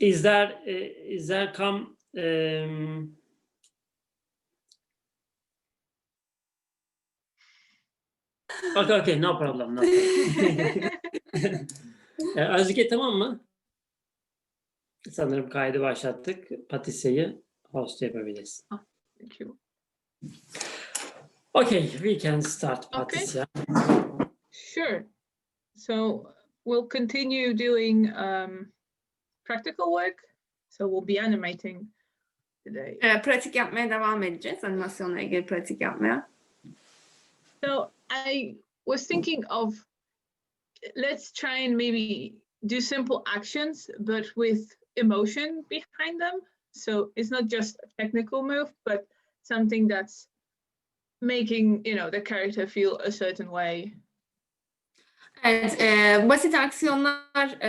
is there come okay, no problem. Özge tamam mı? Sanırım kaydı başlattık. Patrcya'yı host yapabiliriz. Thank you. Okay, we can start, Patrcjya. Sure. So we'll continue doing practical work. So we'll be animating today. Pratik yapmaya devam edeceğiz. Animasyonla ilgili pratik yapmaya. So I was thinking of, let's try and maybe do simple actions, but with emotion behind them. So it's not just a technical move, but something that's making, the character feel a certain way. Evet, basit aksiyonlar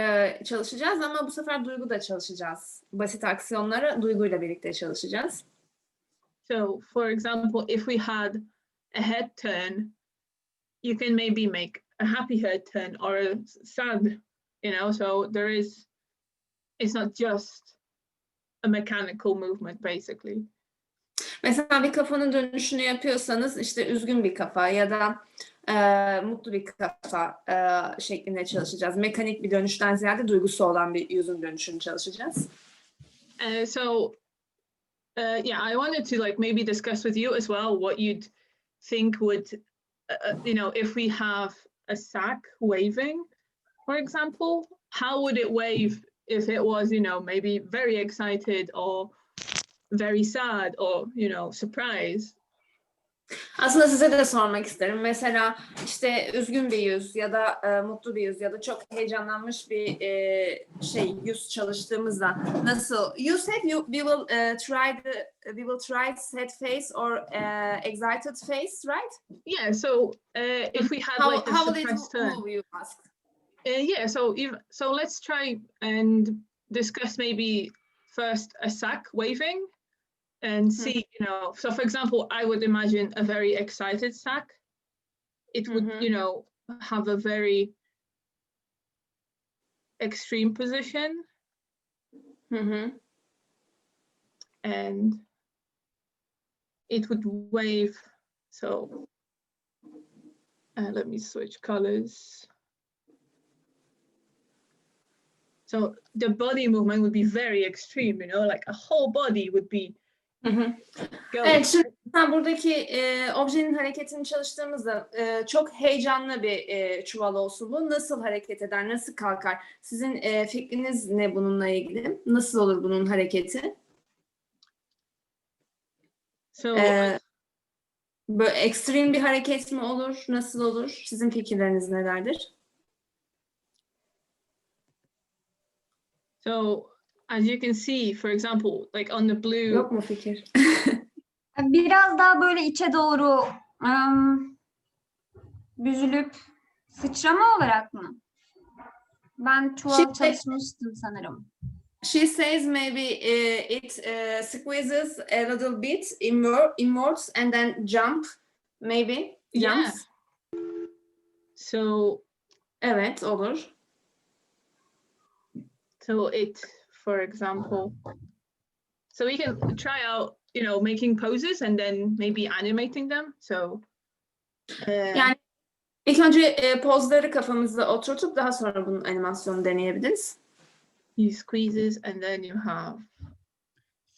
çalışacağız ama bu sefer duygu da çalışacağız. Basit aksiyonları duyguyla birlikte çalışacağız. So, for example, if we had a head turn, you can maybe make a happy head turn or a sad, so it's not just a mechanical movement, basically. Mesela bir kafanın dönüşünü yapıyorsanız işte üzgün bir kafa ya da mutlu bir kafa şeklinde çalışacağız. Mekanik bir dönüşten ziyade duygusu olan bir yüzün dönüşünü çalışacağız. Yeah, I wanted to maybe discuss with you as well what you'd think would, if we have a sack waving, for example, how would it wave if it was, maybe very excited or very sad or, surprised? Aslında size de sormak isterim. Mesela işte üzgün bir yüz ya da mutlu bir yüz ya da çok heyecanlanmış bir yüz çalıştığımızda nasıl? You said we will try sad face or excited face, right? Yeah. So if we had a surprise turn, how will you ask? Yeah. So let's try and discuss maybe first a sack waving. And see, so for example, I would imagine a very excited sack. It would, have a very extreme position. And it would wave. So let me switch colors. So the body movement would be very extreme, like a whole body would be. Evet, şimdi buradaki objenin hareketini çalıştığımızda çok heyecanlı bir çuval olsun bu. Nasıl hareket eder, nasıl kalkar? Sizin fikriniz ne bununla ilgili? Nasıl olur bunun hareketi? Böyle ekstrem bir hareket mi olur? Nasıl olur? Sizin fikirleriniz nelerdir? So, as you can see, for example, like on the blue. Yok mu fikir? Biraz daha böyle içe doğru büzülüp sıçrama olarak mı? Ben çuval çalışmıştım sanırım. She says maybe it squeezes a little bit inwards and then jump, maybe jumps. Yeah. So, evet olur. So for example, so we can try out, making poses and then maybe animating them. So, yani ilk önce pozları kafamızda oturtup daha sonra bunun animasyonu deneyebiliriz. You squeezes and then you have.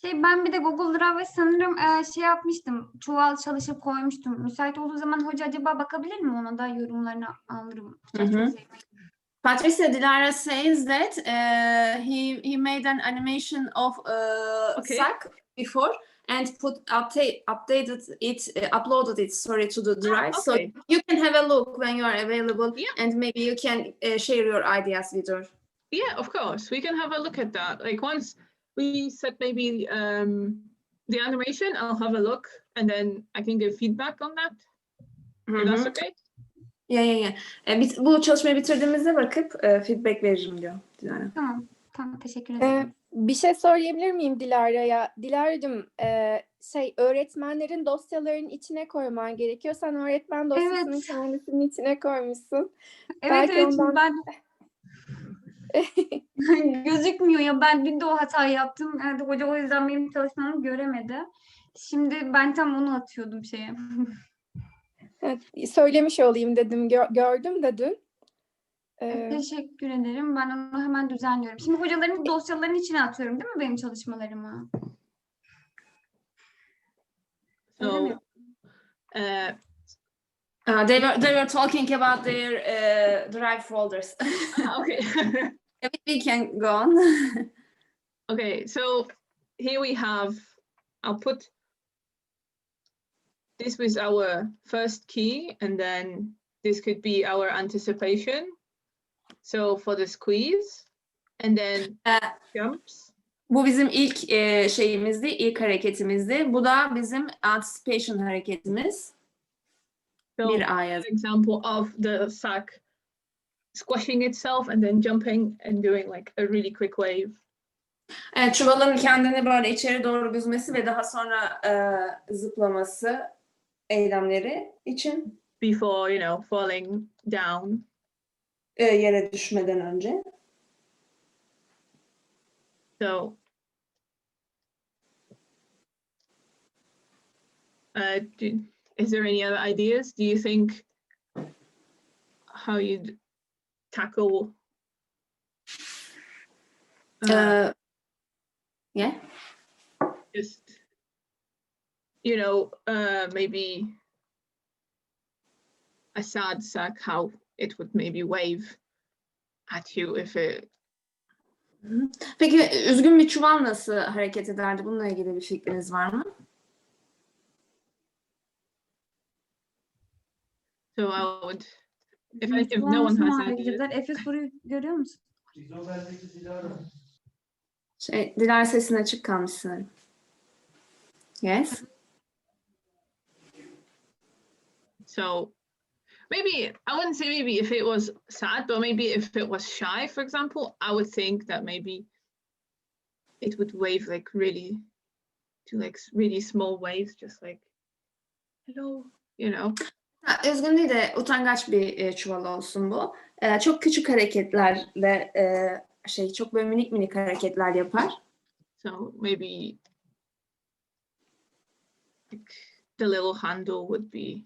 Ben bir de Google Drive'e sanırım yapmıştım. Çuval çalışıp koymuştum. Müsait olduğu zaman hoca acaba bakabilir mi? Ona da yorumlarını alırım. Patrcjya, Dilara says that he made an animation of sack before and uploaded it to the drive. So you can have a look when you are available, and maybe you can share your ideas with her. Yeah, of course. We can have a look at that. Like once we set maybe the animation, I'll have a look and then I can give feedback on that. If that's okay? Yeah. Bu çalışmayı bitirdiğimizde bakıp feedback veririm diyor Dilara. Tamam teşekkür ederim. Bir şey söyleyebilir miyim Dilara'ya? Dilara'cığım öğretmenlerin dosyalarının içine koyman gerekiyor. Sen öğretmen dosyasının kendisinin içine koymuşsun. Evet ondan... Gözükmüyor ya. Ben dün de o hatayı yaptım. Herhalde hoca o yüzden benim çalışmamı göremedi. Şimdi ben tam onu atıyordum şeye. Evet, söylemiş olayım dedim. Gördüm de dün. Teşekkür ederim. Ben onu hemen düzenliyorum. Şimdi hocaların dosyalarının içine atıyorum değil mi benim çalışmalarımı? Öyle mi? So, They were talking about their drive folders. okay. We can go on. Okay, so here we have, I'll put, this was our first key, and then this could be our anticipation. So for the squeeze, and then jumps. Bu bizim ilk şeyimizdi, ilk hareketimizdi. Bu da bizim anticipation hareketimiz. So Bir A yaz. example of the sack squashing itself and then jumping and doing like a really quick wave. Evet, çuvalın kendini böyle içeri doğru büzmesi ve daha sonra zıplaması eylemleri için Before, you know, falling down. Yere düşmeden önce. So is there any other ideas? Do you think how you'd tackle Yeah. just, you know, maybe a sad sack, how it would maybe wave at you if it. Peki üzgün bir çuval nasıl hareket ederdi? Bununla ilgili bir fikriniz var mı? So I would, if no one has ideas. Efe soruyu görüyor musun? Dilara sesin açık kalmış sanırım. Yes. So maybe, I wouldn't say maybe if it was sad, but maybe if it was shy, for example, I would think that maybe it would wave like really, to like really small waves, just like, hello, you know. Üzgün değil de utangaç bir çuval olsun bu. Çok küçük hareketlerle çok böyle minik minik hareketler yapar. So maybe like the little handle would be,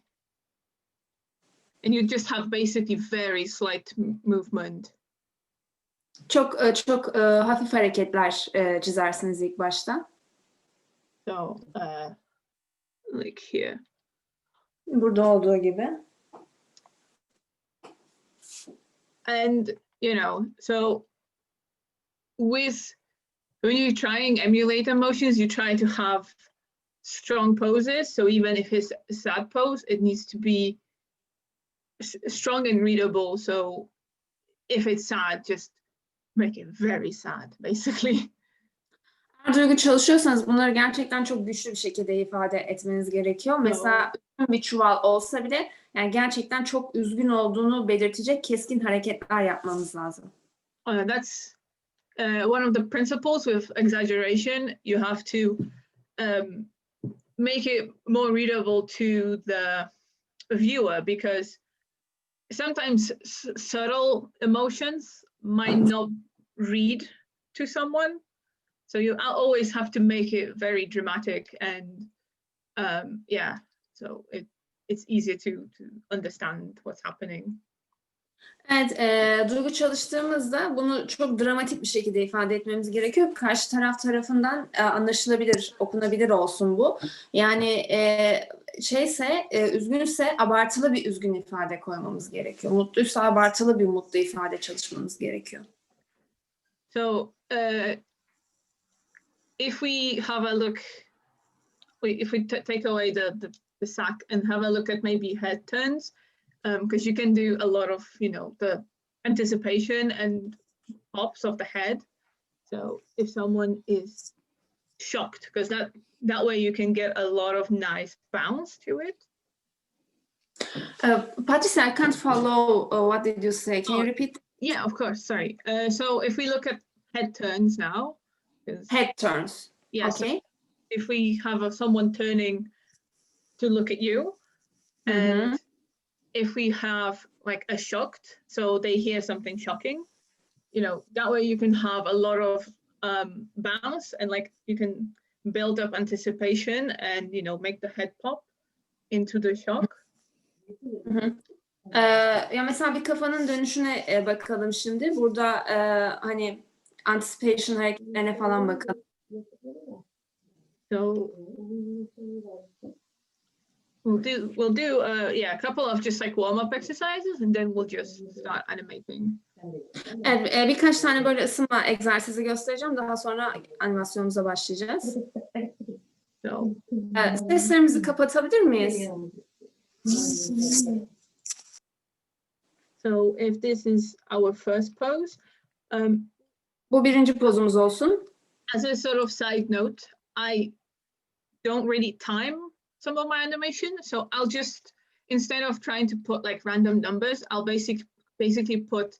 and you just have basically very slight movement. Çok hafif hareketler çizersiniz ilk başta. So like here. Burada olduğu gibi. And, you know, so when you try and emulate emotions, you try to have strong poses. So even if it's a sad pose, it needs to be strong and readable. So if it's sad, just make it very sad, basically. Eğer duygu çalışıyorsanız bunları gerçekten çok güçlü bir şekilde ifade etmeniz gerekiyor. Mesela bir çuval olsa bile yani gerçekten çok üzgün olduğunu belirtecek keskin hareketler yapmanız lazım. That's one of the principles with exaggeration. You have to make it more readable to the viewer, because sometimes subtle emotions might not read to someone. So you always have to make it very dramatic, and yeah, so it's easier to understand what's happening. Evet, duygu çalıştığımızda bunu çok dramatik bir şekilde ifade etmemiz gerekiyor. Karşı taraf tarafından anlaşılabilir, okunabilir olsun bu. Yani üzgünse abartılı bir üzgün ifade koymamız gerekiyor. Mutluysa abartılı bir mutlu ifade çalışmamız gerekiyor. So if we have a look, if we take away the sack and have a look at maybe head turns, because you can do a lot of, you know, the anticipation and pops of the head. So if someone is shocked, because that way you can get a lot of nice bounce to it. Patrcjya, I can't follow what did you say. Can you repeat? Yeah, of course. Sorry. So if we look at head turns now. Head turns. Yes. Okay. So if we have someone turning to look at you, and if we have like a shocked, so they hear something shocking, that way you can have a lot of bounce, and like you can build up anticipation and make the head pop into the shock. Ya mesela bir kafanın dönüşüne bakalım şimdi. Burada hani anticipation hareketlerine falan bakalım. So we'll do a couple of just like warm-up exercises, and then we'll just start animating. Evet, birkaç tane böyle ısınma egzersizi göstereceğim. Daha sonra animasyonumuza başlayacağız. So Seslerimizi kapatabilir miyiz? So if this is our first pose, Bu birinci pozumuz olsun. as a sort of side note, I don't really time some of my animation. So I'll just, instead of trying to put like random numbers, I'll basically put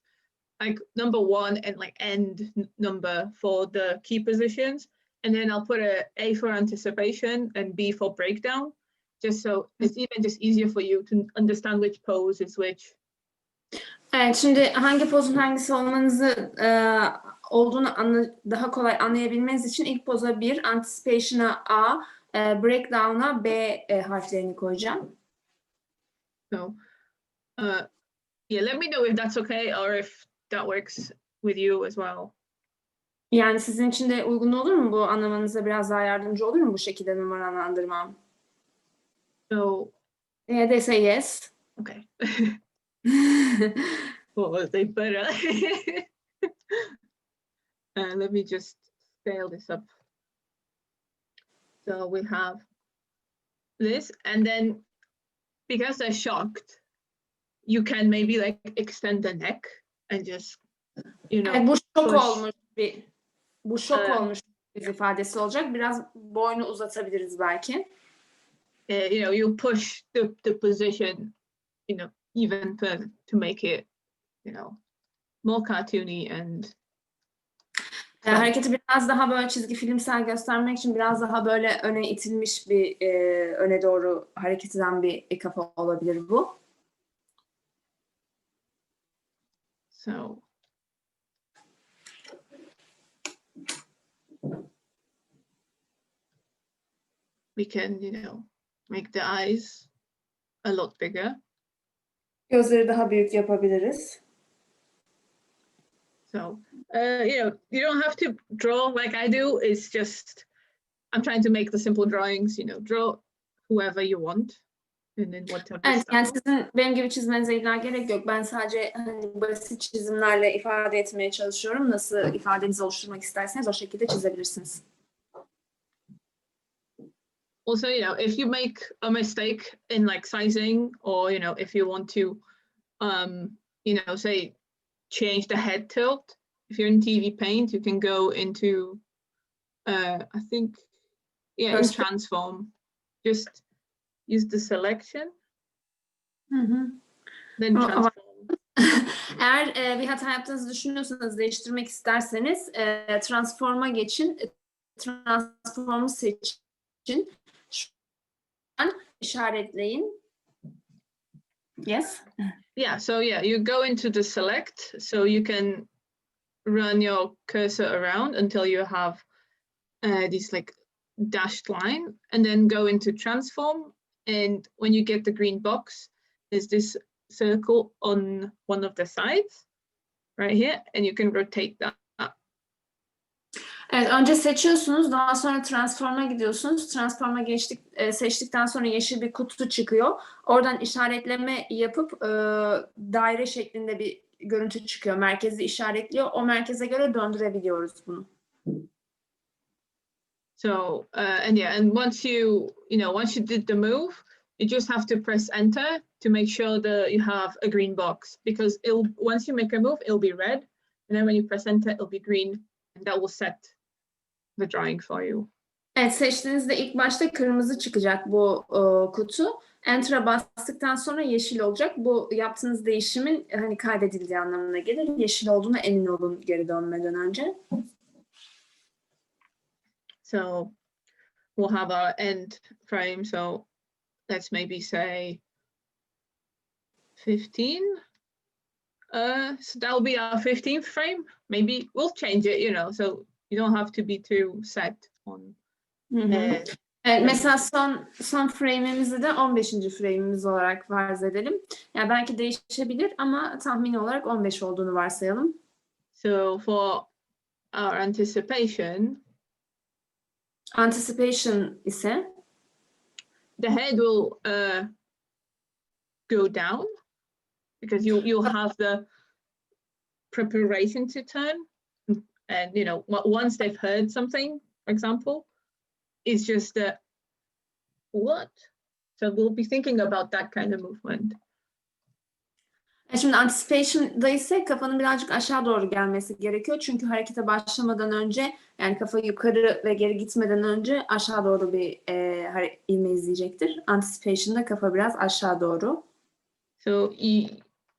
like number 1 and like end number for the key positions. And then I'll put A for anticipation and B for breakdown, just so it's even just easier for you to understand which pose is which. Evet, şimdi hangi pozun hangisi olduğunu daha kolay anlayabilmeniz için ilk poza 1, anticipation'a A, breakdown'a B harflerini koyacağım. So, yeah, let me know if that's okay or if that works with you as well. Yani sizin için de uygun olur mu bu, anlamanıza biraz daha yardımcı olur mu bu şekilde numaralandırmam? So, They say yes. okay. Well, they better. Let me just scale this up. So we have this, and then because they're shocked, you can maybe like extend the neck and just, Bu şok push. olmuş olmuş bir ifadesi olacak. Biraz boynu uzatabiliriz belki. You push the position, even further to make it, more cartoony and hareketi biraz daha böyle çizgi filmsel göstermek için biraz daha böyle öne itilmiş bir öne doğru hareket eden bir kafa olabilir bu. So we can, make the eyes a lot bigger. Gözleri daha büyük yapabiliriz. So, you don't have to draw like I do. It's just, I'm trying to make the simple drawings, draw whoever you want. And then whatever Evet, style. yani sizin benim gibi çizmenize illa gerek yok. Ben sadece hani basit çizimlerle ifade etmeye çalışıyorum. Nasıl ifadenizi oluşturmak isterseniz o şekilde çizebilirsiniz. Also, if you make a mistake in like sizing, or if you want to say change the head tilt, if you're in TV Paint, you can go into I think in transform, just use the selection, then transform. Eğer bir hata yaptığınızı düşünüyorsanız, değiştirmek isterseniz transform'a geçin, transform'u seçin, şu an işaretleyin. Yes. Yeah, so you go into the select, so you can run your cursor around until you have this like dashed line, and then go into transform, and when you get the green box, there's this circle on one of the sides right here, and you can rotate that. Evet, önce seçiyorsunuz, daha sonra transform'a gidiyorsunuz. Transform'a seçtikten sonra yeşil bir kutu çıkıyor. Oradan işaretleme yapıp daire şeklinde bir görüntü çıkıyor. Merkezi işaretliyor. O merkeze göre döndürebiliyoruz bunu. So and once you did the move, you just have to press enter to make sure that you have a green box, because once you make a move, it'll be red, and then when you press enter, it'll be green, and that will set the drawing for you. Evet, seçtiğinizde ilk başta kırmızı çıkacak bu kutu. Enter'a bastıktan sonra yeşil olacak. Bu yaptığınız değişimin hani kaydedildiği anlamına gelir. Yeşil olduğuna emin olun geri dönmeden önce. So we'll have our end frame. So let's maybe say 15. So that'll be our 15th frame. Maybe we'll change it, you know, so you don't have to be too set on. Hı hı. Evet, mesela son frame'imizi de 15. frame'imiz olarak farz edelim. Yani belki değişebilir ama tahmini olarak 15 olduğunu varsayalım. So for our anticipation ise the head will go down because you'll have the preparation to turn, and you know once they've heard something, for example, it's just a what? So we'll be thinking about that kind of movement. Şimdi anticipation'da ise kafanın birazcık aşağı doğru gelmesi gerekiyor. Çünkü harekete başlamadan önce, yani kafa yukarı ve geri gitmeden önce aşağı doğru bir ivme izleyecektir. Anticipation'da kafa biraz aşağı doğru. So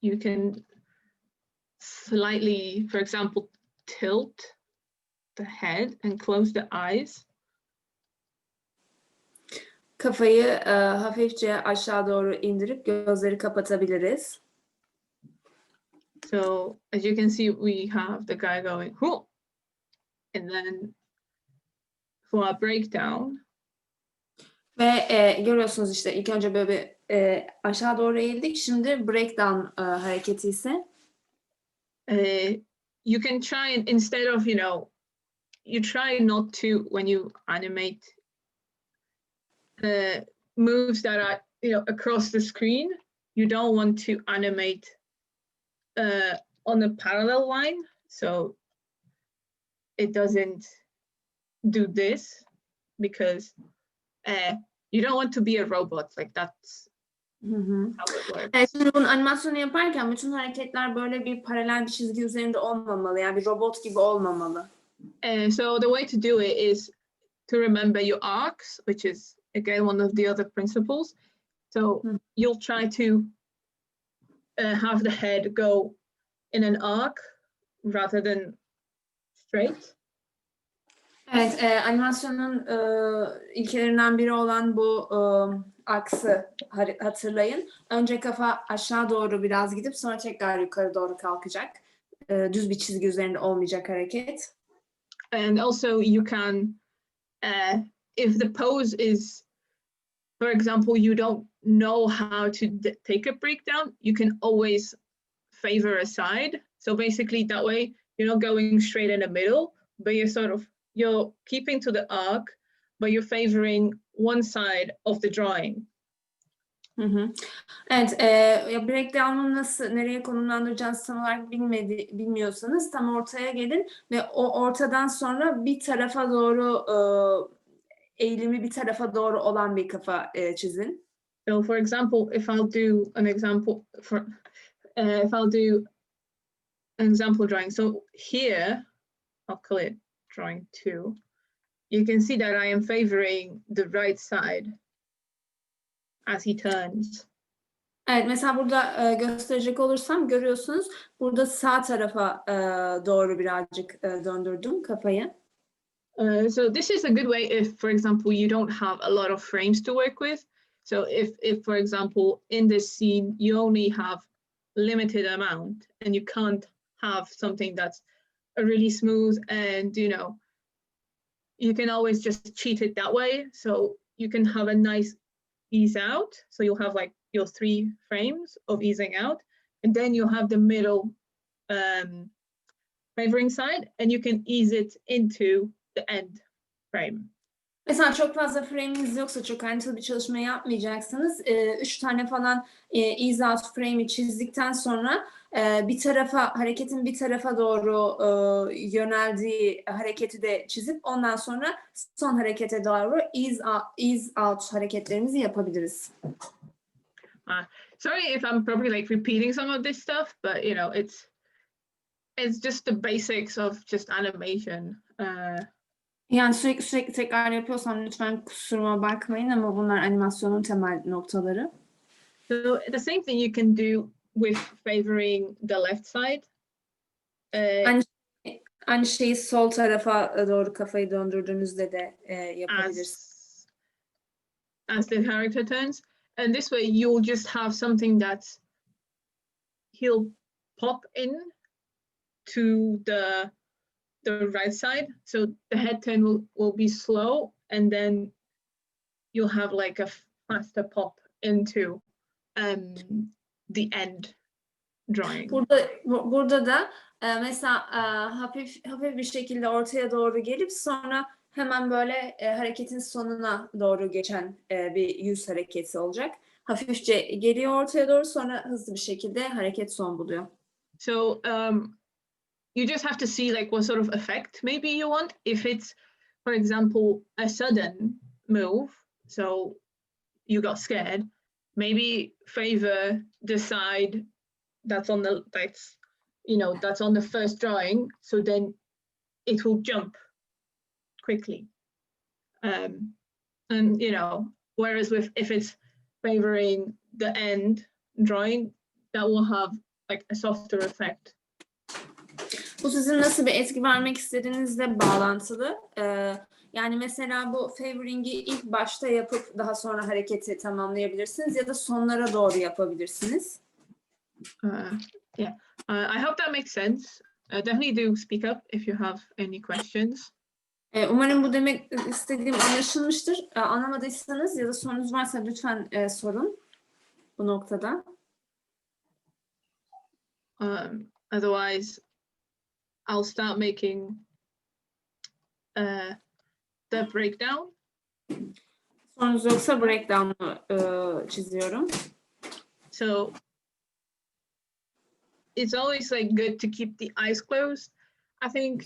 you can slightly, for example, tilt the head and close the eyes. Kafayı hafifçe aşağı doğru indirip gözleri kapatabiliriz. So as you can see, we have the guy going, whoa, and then for our breakdown. Ve görüyorsunuz işte ilk önce böyle bir aşağı doğru eğildik. Şimdi breakdown hareketi ise you can try and instead of, you know, you try not to, when you animate moves that are, you know, across the screen, you don't want to animate on a parallel line, so it doesn't do this, because you don't want to be a robot, like that's how it works. Şimdi bunun animasyonu yaparken bütün hareketler böyle bir paralel bir çizgi üzerinde olmamalı. Yani bir robot gibi olmamalı. So the way to do it is to remember your arcs, which is again one of the other principles. So you'll try to have the head go in an arc rather than straight. Evet, animasyonun ilkelerinden biri olan bu aksı hatırlayın. Önce kafa aşağı doğru biraz gidip sonra tekrar yukarı doğru kalkacak. Düz bir çizgi üzerinde olmayacak hareket. And also you can, if the pose is, for example, you don't know how to take a breakdown, you can always favor a side. So basically that way you're not going straight in the middle, but you're keeping to the arc, but you're favoring one side of the drawing. Evet, breakdown'u nereye konumlandıracağınızı tam olarak bilmiyorsanız tam ortaya gelin ve o ortadan sonra bir tarafa doğru eğilimi bir tarafa doğru olan bir kafa çizin. So for example, if I'll do an example drawing, so here I'll call it drawing 2. You can see that I am favoring the right side as he turns. Evet, mesela burada gösterecek olursam görüyorsunuz burada sağ tarafa doğru birazcık döndürdüm kafayı. So this is a good way if, for example, you don't have a lot of frames to work with. So if for example, in this scene, you only have limited amount and you can't have something that's really smooth, and, you know, you can always just cheat it that way. So you can have a nice ease out. So you'll have like your 3 frames of easing out, and then you have the middle favoring side, and you can ease it into the end frame. Mesela çok fazla frame'iniz yoksa, çok ayrıntılı bir çalışma yapmayacaksanız 3 tane falan ease out frame'i çizdikten sonra bir tarafa, hareketin bir tarafa doğru yöneldiği hareketi de çizip ondan sonra son harekete doğru ease out hareketlerimizi yapabiliriz. Sorry if I'm probably like repeating some of this stuff, but you know, it's just the basics of just animation. Yani sürekli tekrar yapıyorsam lütfen kusuruma bakmayın ama bunlar animasyonun temel noktaları. So the same thing you can do with favoring the left side. Aynı şeyi sol tarafa doğru kafayı döndürdüğünüzde de yapabilirsiniz. As the character turns, and this way you'll just have something that he'll pop in to the right side. So the head turn will be slow, and then you'll have like a faster pop into the end drawing. Burada da mesela hafif bir şekilde ortaya doğru gelip sonra hemen böyle hareketin sonuna doğru geçen bir yüz hareketi olacak. Hafifçe geliyor ortaya doğru, sonra hızlı bir şekilde hareket son buluyor. So you just have to see like what sort of effect maybe you want. If it's, for example, a sudden move, so you got scared, maybe favor the side that's on the first drawing, so then it will jump quickly. And whereas if it's favoring the end drawing, that will have like a softer effect. Bu sizin nasıl bir etki vermek istediğinizle bağlantılı. Yani mesela bu favoring'i ilk başta yapıp daha sonra hareketi tamamlayabilirsiniz ya da sonlara doğru yapabilirsiniz. I hope that makes sense. Definitely do speak up if you have any questions. Umarım bu demek istediğim anlaşılmıştır. Anlamadıysanız ya da sorunuz varsa lütfen sorun bu noktada. Otherwise, I'll start making the breakdown. Sorunuz yoksa breakdown'u çiziyorum. So it's always like good to keep the eyes closed. I think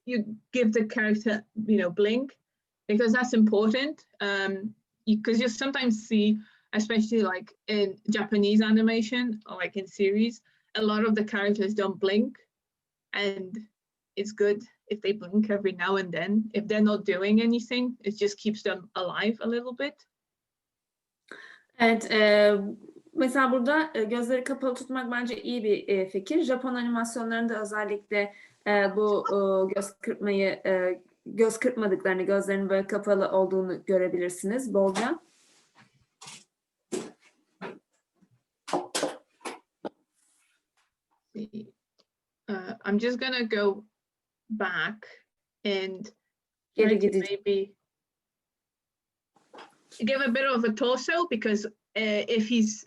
you give the character, blink, because that's important. Because you sometimes see, especially like in Japanese animation or like in series, a lot of the characters don't blink, and it's good if they blink every now and then. If they're not doing anything, it just keeps them alive a little bit. Evet, mesela burada gözleri kapalı tutmak bence iyi bir fikir. Japon animasyonlarında özellikle bu göz kırpmadıklarını, gözlerinin böyle kapalı olduğunu görebilirsiniz bolca. I'm just gonna go back and maybe give a bit of a torso, because if he's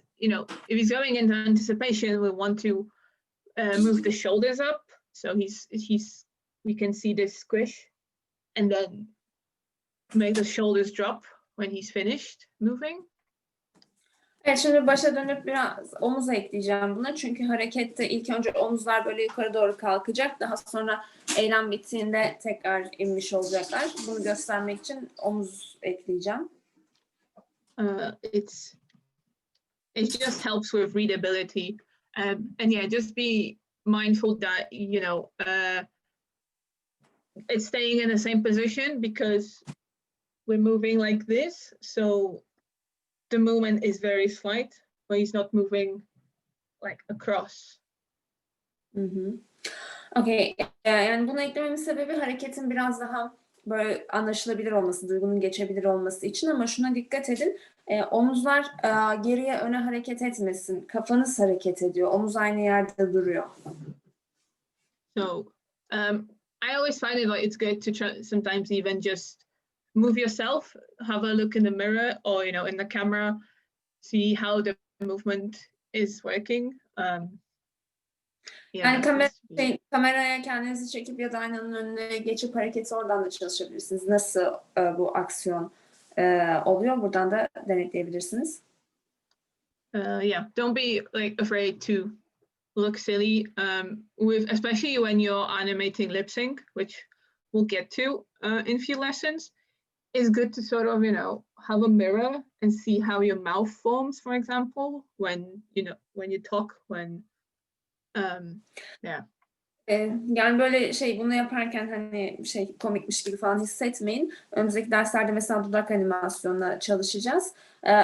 going into anticipation, we want to move the shoulders up, so we can see this squish, and then make the shoulders drop when he's finished moving. Evet, şimdi başa dönüp biraz omuz ekleyeceğim buna. Çünkü harekette ilk önce omuzlar böyle yukarı doğru kalkacak. Daha sonra eylem bittiğinde tekrar inmiş olacaklar. Bunu göstermek için omuz ekleyeceğim. It just helps with readability, and just be mindful that it's staying in the same position, because we're moving like this, so the movement is very slight, but he's not moving like across. Okay. Yani bunu eklememin sebebi hareketin biraz daha böyle anlaşılabilir olması, duygunun geçebilir olması için, ama şuna dikkat edin. Omuzlar geriye öne hareket etmesin. Kafanız hareket ediyor. Omuz aynı yerde duruyor. So I always find it like it's good to try, sometimes even just move yourself, have a look in the mirror or in the camera, see how the movement is working. Yani kameraya kendinizi çekip ya da aynanın önüne geçip hareketi oradan da çalışabilirsiniz. Nasıl bu aksiyon oluyor? Buradan da denetleyebilirsiniz. Don't be like afraid to look silly, especially when you're animating lip sync, which we'll get to in few lessons. It's good to sort of have a mirror and see how your mouth forms, for example, when you talk, Yani böyle bunu yaparken hani komikmiş gibi falan hissetmeyin. Önümüzdeki derslerde mesela dudak animasyonuna çalışacağız.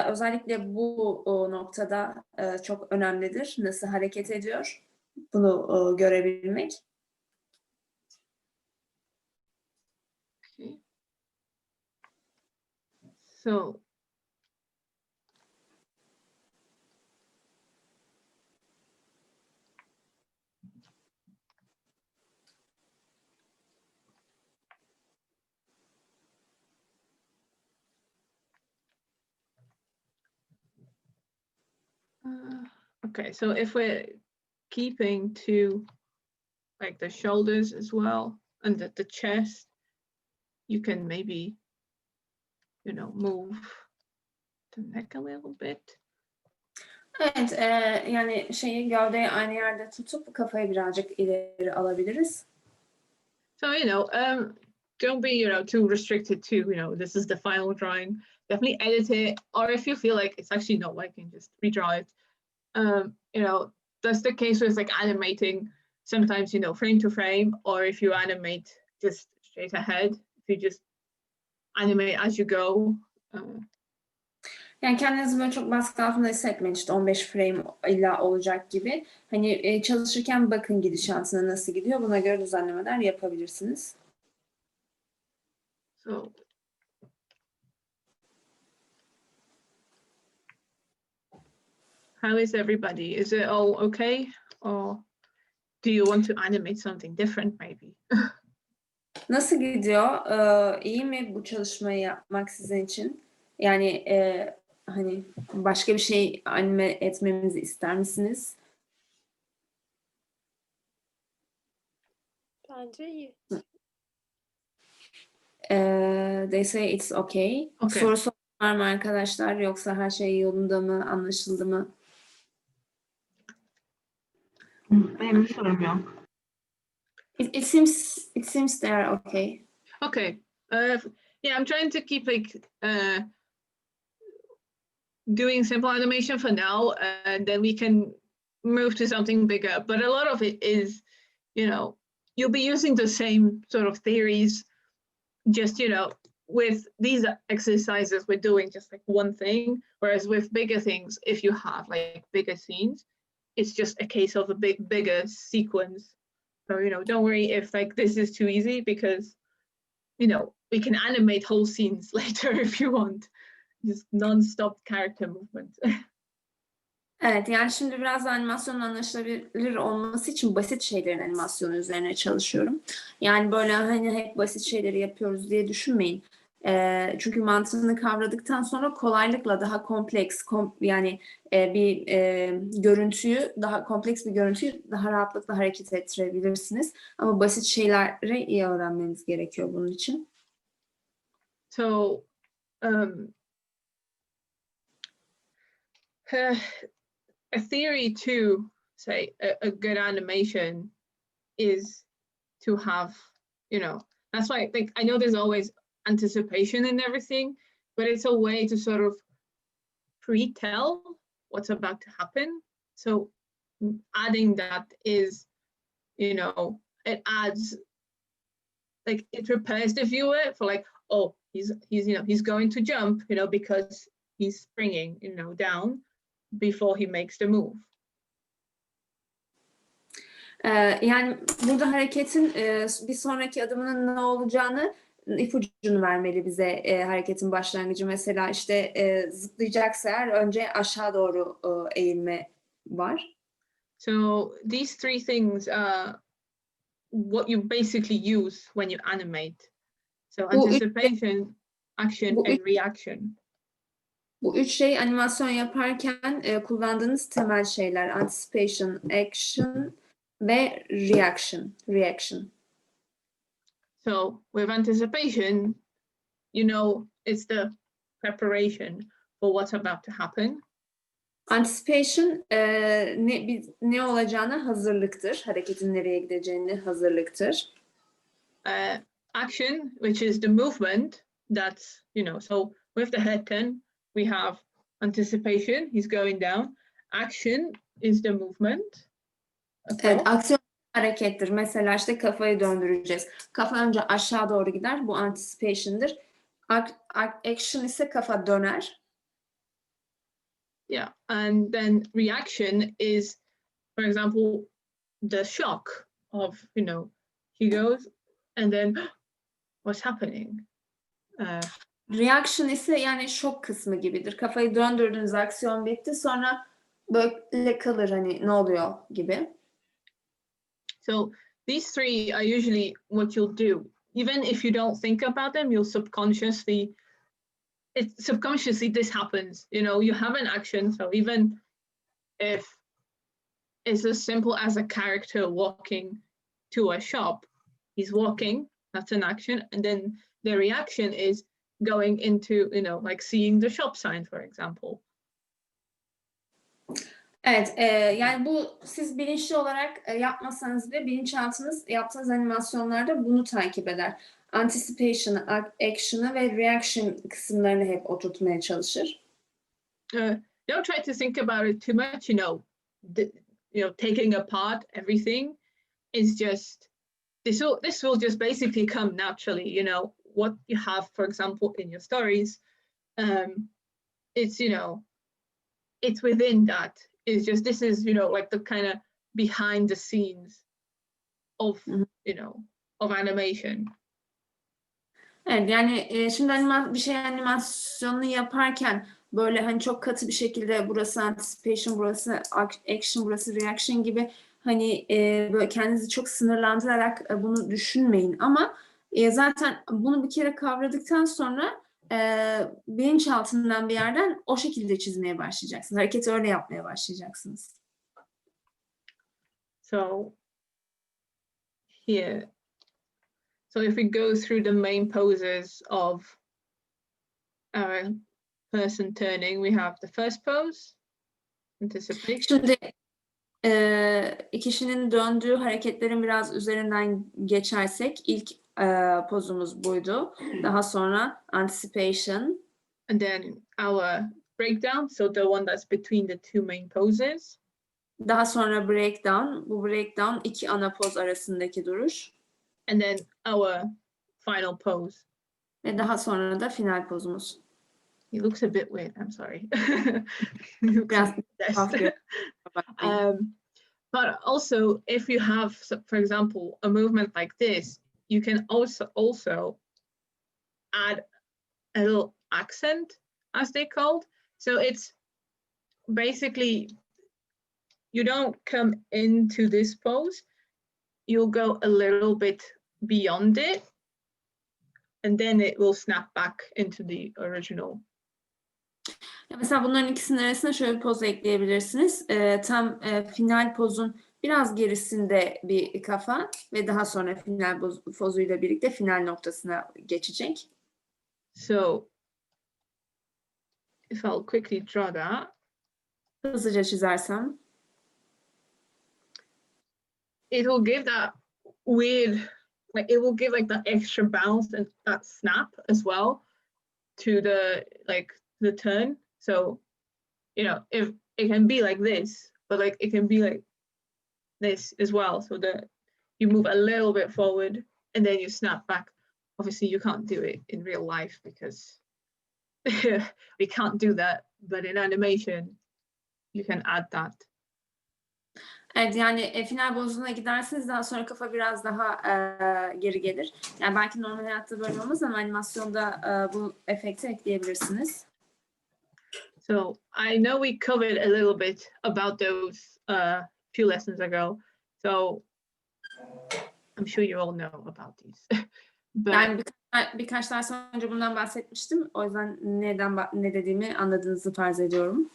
Özellikle bu noktada çok önemlidir. Nasıl hareket ediyor? Bunu görebilmek. Okay. So Okay, so if we're keeping to like the shoulders as well and the chest, you can maybe, move the neck a little bit. Evet, yani gövdeyi aynı yerde tutup kafayı birazcık ileri alabiliriz. So, don't be, too restricted to, this is the final drawing. Definitely edit it. Or if you feel like it's actually not working, just redraw it. That's the case with like animating. Sometimes, frame to frame, or if you animate just straight ahead, if you just animate as you go. Yani kendinizi böyle çok baskı altında hissetmeyin, işte 15 frame illa olacak gibi. Hani çalışırken bakın gidişatına nasıl gidiyor. Buna göre düzenlemeler yapabilirsiniz. So how is everybody? Is it all okay? Or do you want to animate something different maybe? Nasıl gidiyor? İyi mi bu çalışmayı yapmak sizin için? Yani hani başka bir şey anime etmemizi ister misiniz? Bence iyi. They say it's okay. Okay. Sorusu var mı arkadaşlar? Yoksa her şey yolunda mı? Anlaşıldı mı? Benim sorum yok. It seems they're okay. Okay. Yeah, I'm trying to keep like doing simple animation for now, and then we can move to something bigger. But a lot of it is, you'll be using the same sort of theories, just, with these exercises, we're doing just like one thing. Whereas with bigger things, if you have like bigger scenes, it's just a case of a bigger sequence. So, don't worry if like this is too easy, because, we can animate whole scenes later if you want. Just non-stop character movement. Evet, yani şimdi biraz da animasyonun anlaşılabilir olması için basit şeylerin animasyonu üzerine çalışıyorum. Yani böyle hani hep basit şeyleri yapıyoruz diye düşünmeyin. Çünkü mantığını kavradıktan sonra kolaylıkla daha kompleks, yani bir görüntüyü, daha kompleks bir görüntüyü daha rahatlıkla hareket ettirebilirsiniz. Ama basit şeyleri iyi öğrenmeniz gerekiyor bunun için. So, a theory to say a good animation is to have, that's why I know there's always anticipation in everything, but it's a way to sort of pre-tell what's about to happen. So adding that is, it adds, like it prepares the viewer for like, oh, he's going to jump, because he's springing, down before he makes the move. Yani burada hareketin bir sonraki adımının ne olacağını ipucunu vermeli bize hareketin başlangıcı. Mesela işte zıplayacaksa eğer önce aşağı doğru eğilme var. So these three things are what you basically use when you animate. So anticipation, action, and reaction. Bu üç şey animasyon yaparken kullandığınız temel şeyler. Anticipation, action ve reaction. So with anticipation, it's the preparation for what's about to happen. Anticipation ne olacağına hazırlıktır. Hareketin nereye gideceğine hazırlıktır. Action, which is the movement, that's, so with the head turn, we have anticipation, he's going down. Action is the movement. Evet, aksiyon harekettir. Mesela işte kafayı döndüreceğiz. Kafa önce aşağı doğru gider. Bu anticipation'dır. Action ise kafa döner. Yeah, and then reaction is, for example, the shock of, he goes and then what's happening? Reaction ise yani şok kısmı gibidir. Kafayı döndürdünüz, aksiyon bitti. Sonra böyle kalır, hani ne oluyor gibi. So these three are usually what you'll do. Even if you don't think about them, you'll subconsciously this happens. You have an action. So even if it's as simple as a character walking to a shop. He's walking, that's an action, and then the reaction is going into, you know, like seeing the shop sign, for example. Evet, yani bu siz bilinçli olarak yapmasanız bile bilinçaltınız yaptığınız animasyonlarda bunu takip eder. Anticipation'ı, action'ı ve reaction kısımlarını hep oturtmaya çalışır. Don't try to think about it too much, you know. Taking apart everything is just this will just basically come naturally, you know. What you have, for example, in your stories, it's, you know, it's within that. It's just, this is, you know, like the kind of behind the scenes of, you know, of animation. Evet, yani şimdi bir şey animasyonunu yaparken böyle hani çok katı bir şekilde burası anticipation, burası action, burası reaction gibi hani böyle kendinizi çok sınırlandırarak bunu düşünmeyin. Ama zaten bunu bir kere kavradıktan sonra bilinçaltından bir yerden o şekilde çizmeye başlayacaksınız. Hareketi öyle yapmaya başlayacaksınız. So here, so if we go through the main poses of our person turning, we have the first pose, anticipation. Şimdi kişinin döndüğü hareketlerin biraz üzerinden geçersek ilk pozumuz buydu. Daha sonra anticipation. And then our breakdown, so the one that's between the two main poses. Daha sonra breakdown. Bu breakdown iki ana poz arasındaki duruş. And then our final pose. Ve daha sonra da final pozumuz. He looks a bit weird, I'm sorry. Biraz but also, if you have, for example, a movement like this, you can also add a little accent, as they called. So it's basically, you don't come into this pose, you'll go a little bit beyond it, and then it will snap back into the original. Mesela bunların ikisinin arasına şöyle bir poz ekleyebilirsiniz. Tam final pozun biraz gerisinde bir kafa ve daha sonra final pozuyla birlikte final noktasına geçecek. So if I'll quickly draw that. Hızlıca çizersem. It will give that weird, like it will give like that extra bounce and that snap as well to the turn. So, you know, if it can be like this, but like it can be like this as well. So that you move a little bit forward and then you snap back. Obviously, you can't do it in real life because we can't do that. But in animation, you can add that. Evet, yani final pozuna gidersiniz, daha sonra kafa biraz daha geri gelir. Yani belki normal hayatta böyle olmaz ama animasyonda bu efekti ekleyebilirsiniz. So I know we covered a little bit about those few lessons ago. So I'm sure you all know about these. But Yani birkaç ders önce bundan bahsetmiştim. O yüzden ne dediğimi anladığınızı farz ediyorum.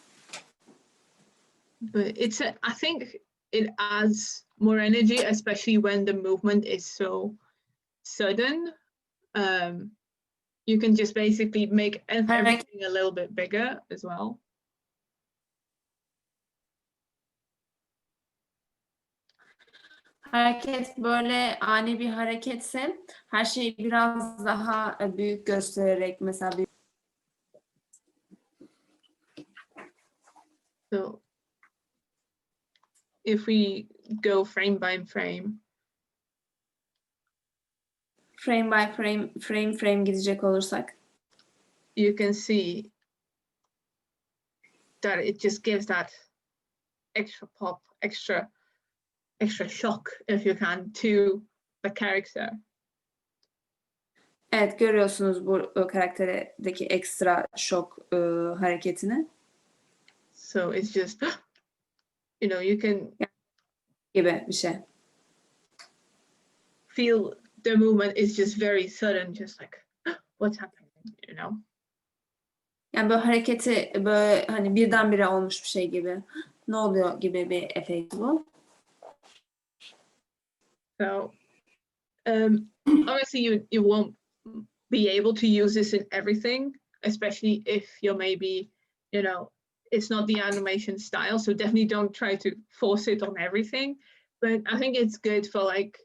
But I think it adds more energy, especially when the movement is so sudden. You can just basically make everything a little bit bigger as well. Hareket böyle ani bir hareketse her şeyi biraz daha büyük göstererek mesela So if we go frame by frame by frame gidecek olursak you can see that it just gives that extra pop, extra shock, if you can, to the character. Evet, görüyorsunuz bu karakterdeki ekstra şok hareketini. So it's just, you know, you can gibi bir şey. Feel the movement is just very sudden, just like what's happening, you know. Yani böyle hareketi böyle hani birdenbire olmuş bir şey gibi. ne oluyor gibi bir efekt bu. So obviously you won't be able to use this in everything, especially if you're maybe, you know, it's not the animation style. So definitely don't try to force it on everything. But I think it's good for like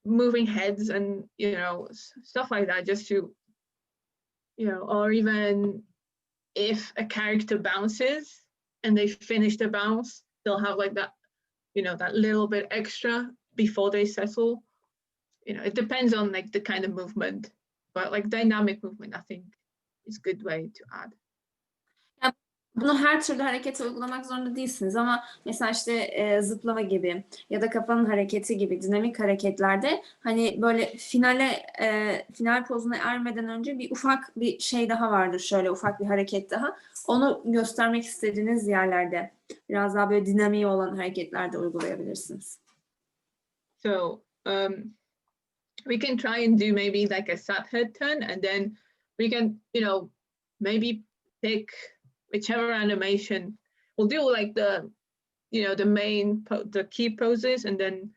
moving heads and, you know, stuff like that, just to, you know, or even if a character bounces and they finish the bounce, they'll have like that, you know, that little bit extra before they settle. You know, it depends on like the kind of movement, but like dynamic movement, I think is a good way to add. Bunu her türlü harekete uygulamak zorunda değilsiniz ama mesela işte zıplama gibi ya da kafanın hareketi gibi dinamik hareketlerde hani böyle final pozuna ermeden önce bir ufak bir şey daha vardır, şöyle ufak bir hareket daha. Onu göstermek istediğiniz yerlerde biraz daha böyle dinamiği olan hareketlerde uygulayabilirsiniz. So we can try and do maybe like a sat head turn, and then we can, you know, maybe pick whichever animation. We'll do like the, you know, the main, the key poses, and then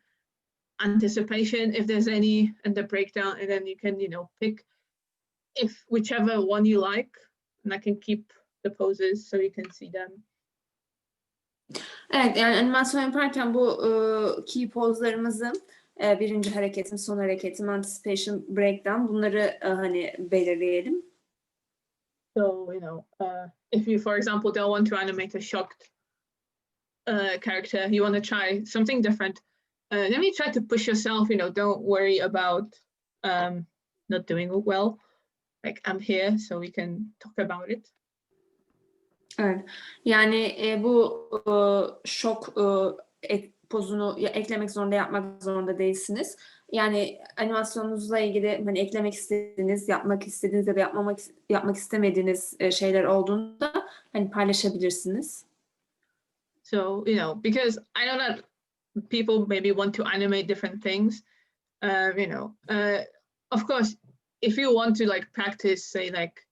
anticipation if there's any, and the breakdown, and then you can, you know, pick if whichever one you like, and I can keep the poses so you can see them. Evet, yani animasyon yaparken bu key pozlarımızı birinci hareketim, son hareketim, anticipation, breakdown bunları hani belirleyelim. So, you know, if you, for example, don't want to animate a shocked character, you want to try something different, let me try to push yourself, you know, don't worry about not doing well. Like, I'm here so we can talk about it. Evet, yani bu şok pozunu eklemek zorunda, yapmak zorunda değilsiniz. Yani animasyonunuzla ilgili hani eklemek istediğiniz, yapmak istediğiniz ya da yapmak istemediğiniz şeyler olduğunda hani paylaşabilirsiniz. So, you know, because I know that people maybe want to animate different things, you know, of course, if you want to like practice, say like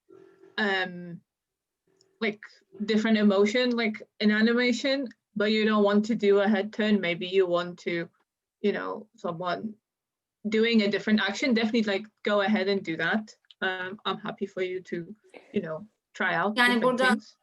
different emotion, like in animation, but you don't want to do a head turn, maybe you want to, you know, someone doing a different action, definitely like go ahead and do that. I'm happy for you to, you know, try out Yani different burada things.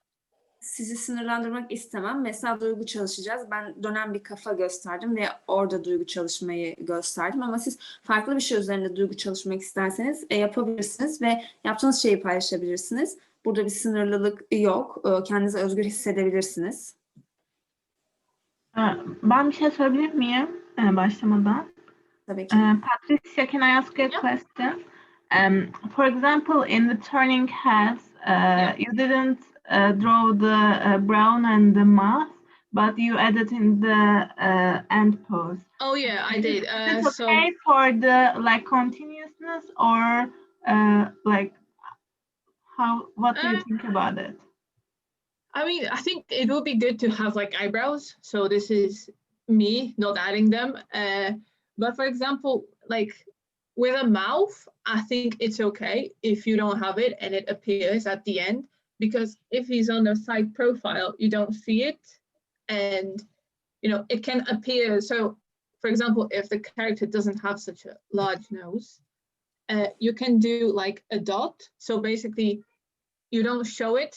sizi sınırlandırmak istemem. Mesela duygu çalışacağız. Ben dönen bir kafa gösterdim ve orada duygu çalışmayı gösterdim. Ama siz farklı bir şey üzerinde duygu çalışmak isterseniz yapabilirsiniz ve yaptığınız şeyi paylaşabilirsiniz. Burada bir sınırlılık yok. Kendinizi özgür hissedebilirsiniz. Ben bir şey sorabilir miyim başlamadan? Tabii ki. Patrcjya, can I ask you a question? For example, in the turning heads, you didn't draw the brown and the mouth, but you added in the end pose. Oh yeah, I did. Is it okay for the like continuousness, or like what do you think about it? I mean, I think it would be good to have like eyebrows. So this is me not adding them. But for example, like with a mouth, I think it's okay if you don't have it and it appears at the end, because if he's on a side profile, you don't see it, and you know it can appear. So for example, if the character doesn't have such a large nose, you can do like a dot. So basically, you don't show it,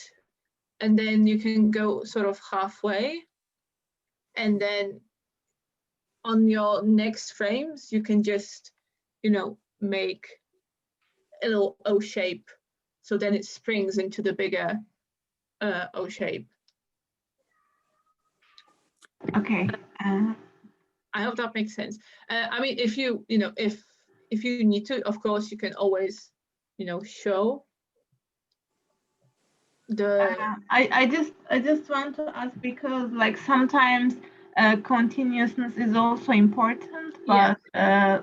and then you can go sort of halfway, and then on your next frames, you can just, you know, make a little O shape. So then it springs into the bigger O shape. Okay. I hope that makes sense. I mean, if you know, if you need to, of course, you can always, you know, show the. I just want to ask, because like sometimes continuousness is also important, but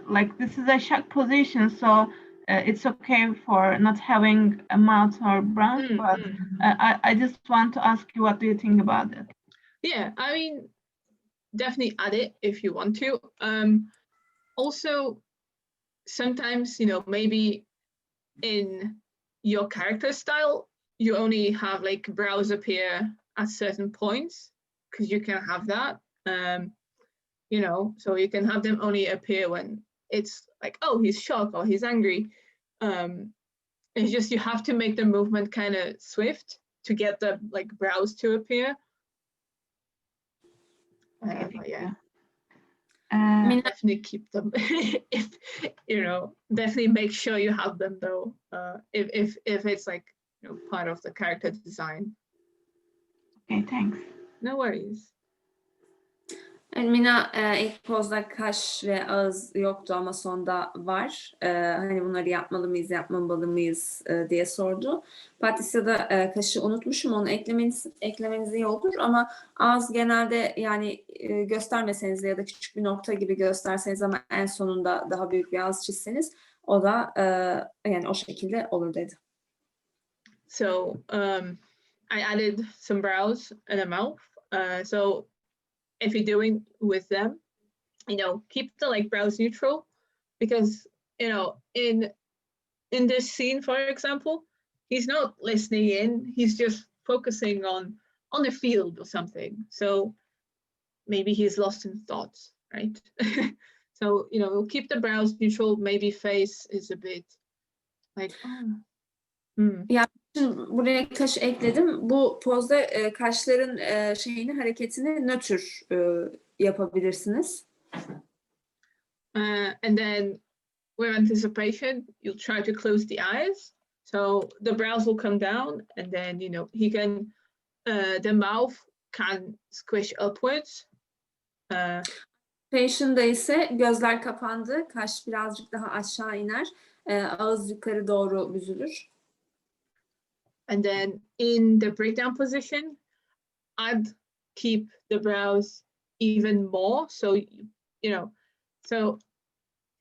like this is a shock position, so it's okay for not having a mouth or brown, but I just want to ask you, what do you think about it? Yeah, I mean, definitely add it if you want to. Also, sometimes, you know, maybe in your character style, you only have like brows appear at certain points, because you can have that. You know, so you can have them only appear when it's like, oh, he's shocked or he's angry. It's just you have to make the movement kind of swift to get the like brows to appear. But yeah, definitely keep them. If you know, definitely make sure you have them though. If it's like, you know, part of the character design. Okay, thanks. No worries. Yani Mina ilk pozda kaş ve ağız yoktu ama sonda var. Hani bunları yapmalı mıyız, yapmamalı mıyız diye sordu. Patrcya da kaşı unutmuşum, onu eklemeniz iyi olur ama ağız genelde yani göstermeseniz de ya da küçük bir nokta gibi gösterseniz ama en sonunda daha büyük bir ağız çizseniz o da yani o şekilde olur dedi. So I added some brows and a mouth. So if you're doing with them, you know, keep the like brows neutral, because you know, in this scene, for example, he's not listening in, he's just focusing on the field or something. So maybe he's lost in thoughts, right? So, you know, we'll keep the brows neutral. Maybe face is a bit like, Şimdi buraya kaş ekledim. Bu pozda kaşların hareketini nötr yapabilirsiniz. And then with anticipation, you'll try to close the eyes. So the brows will come down, and then, you know, he can, the mouth can squish upwards. Patient'da ise gözler kapandı, kaş birazcık daha aşağı iner, ağız yukarı doğru büzülür. And then in the breakdown position, I'd keep the brows even more. So, you know, so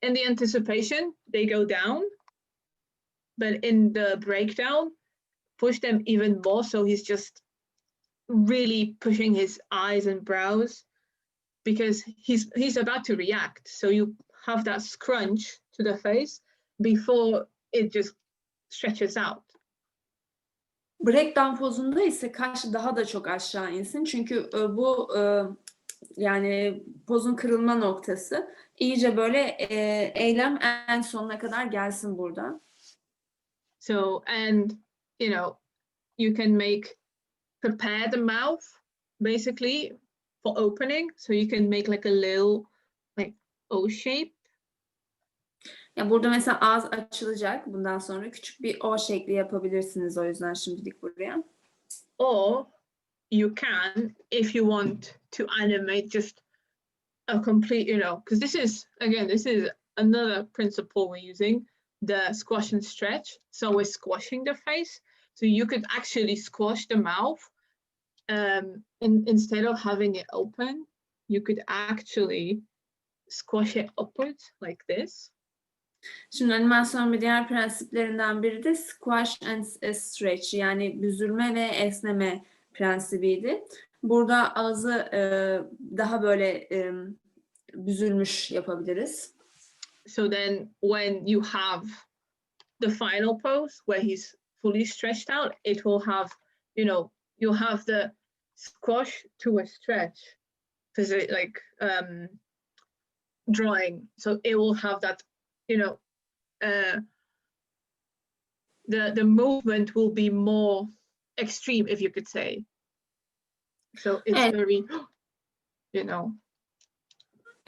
in the anticipation, they go down, but in the breakdown, push them even more. So he's just really pushing his eyes and brows because he's about to react. So you have that scrunch to the face before it just stretches out. Breakdown pozunda ise kaş daha da çok aşağı insin. Çünkü bu yani pozun kırılma noktası. İyice böyle eylem en sonuna kadar gelsin burada. So, and you know, you can prepare the mouth basically for opening. So you can make like a little like O shape. Ya burada mesela ağız açılacak. Bundan sonra küçük bir O şekli yapabilirsiniz, o yüzden şimdilik buraya. Or you can, if you want to animate just a complete, you know, because this is another principle we're using, the squash and stretch. So we're squashing the face. So you could actually squash the mouth. Instead of having it open, you could actually squash it upwards like this. Şimdi animasyonun bir diğer prensiplerinden biri de squash and stretch, yani büzülme ve esneme prensibiydi. Burada ağzı daha böyle büzülmüş yapabiliriz. So then when you have the final pose where he's fully stretched out, it will have, you know, you'll have the squash to a stretch, because it like drawing. So it will have that, you know, the movement will be more extreme, if you could say. So it's very, you know.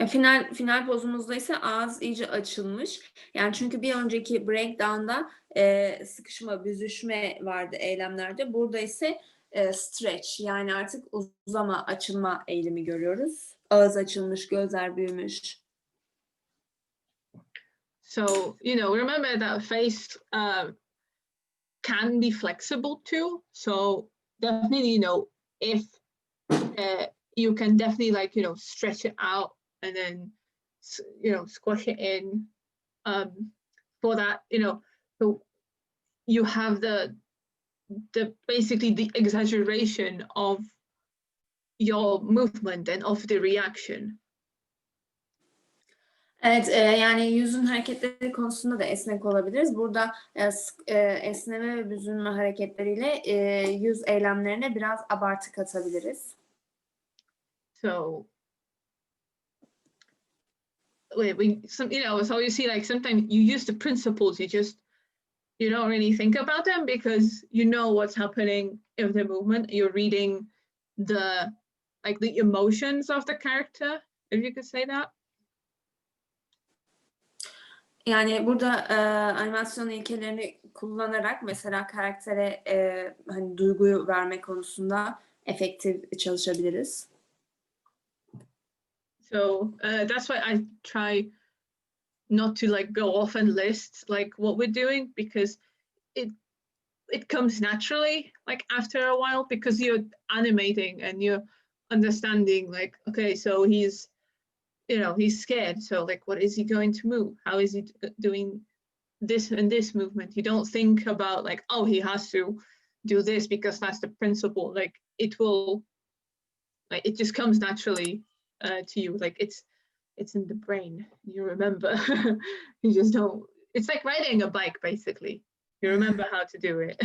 Final pozumuzda ise ağız iyice açılmış. Yani çünkü bir önceki breakdown'da sıkışma, büzüşme vardı eylemlerde. Burada ise stretch, yani artık uzama, açılma eğilimi görüyoruz. Ağız açılmış, gözler büyümüş. So, you know, remember that face can be flexible too. So definitely, you know, if you can definitely, like, you know, stretch it out and then, you know, squash it in for that, you know, so you have the basically the exaggeration of your movement and of the reaction. Evet, yani yüzün hareketleri konusunda da esnek olabiliriz. Burada esneme ve büzülme hareketleriyle yüz eylemlerine biraz abartı katabiliriz. So so you see, like sometimes you use the principles, you don't really think about them because you know what's happening in the movement. You're reading the emotions of the character, if you could say that. Yani burada animasyon ilkelerini kullanarak mesela karaktere hani duyguyu verme konusunda efektif çalışabiliriz. So that's why I try not to go off and list what we're doing, because it comes naturally after a while, because you're animating and you're understanding okay, so he's scared, so what is he going to move, how is he doing this and this movement. You don't think about oh, he has to do this because that's the principle. It just comes naturally to you. It's in the brain, you remember. You just don't. It's like riding a bike, basically. You remember how to do it.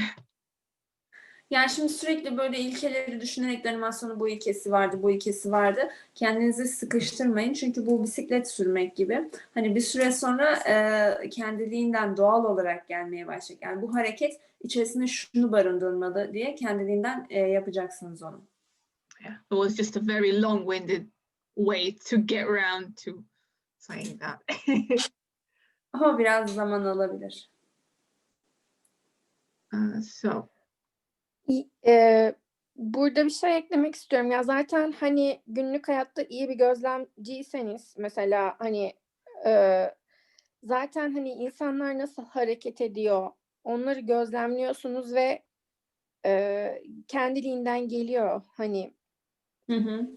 Yani şimdi sürekli böyle ilkeleri düşünerek de animasyonun bu ilkesi vardı, bu ilkesi vardı. Kendinizi sıkıştırmayın çünkü bu bisiklet sürmek gibi. Hani bir süre sonra kendiliğinden doğal olarak gelmeye başlayacak. Yani bu hareket içerisinde şunu barındırmalı diye kendiliğinden yapacaksınız onu. Yeah, it was just a very long-winded way to get around to saying that. Ama biraz zaman alabilir. So. Burada bir şey eklemek istiyorum. Ya zaten hani günlük hayatta iyi bir gözlemciyseniz mesela hani zaten hani insanlar nasıl hareket ediyor onları gözlemliyorsunuz ve kendiliğinden geliyor hani. Hı hı.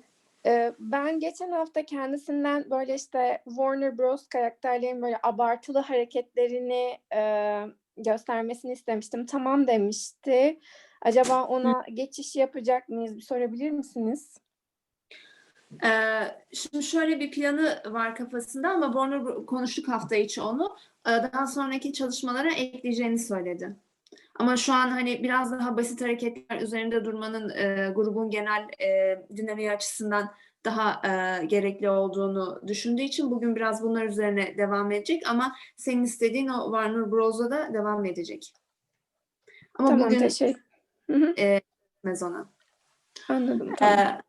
Ben geçen hafta kendisinden böyle işte Warner Bros karakterlerin böyle abartılı hareketlerini göstermesini istemiştim. Tamam demişti. Acaba ona geçiş yapacak mıyız? Bir sorabilir misiniz? Şimdi şöyle bir planı var kafasında ama Warner konuştuk hafta içi onu. Daha sonraki çalışmalara ekleyeceğini söyledi. Ama şu an hani biraz daha basit hareketler üzerinde durmanın grubun genel dinamiği açısından daha gerekli olduğunu düşündüğü için bugün biraz bunlar üzerine devam edecek ama senin istediğin o Warner Bros'da da devam edecek. Ama Tamam, bugün teşekkür. ona. Anladım, tamam.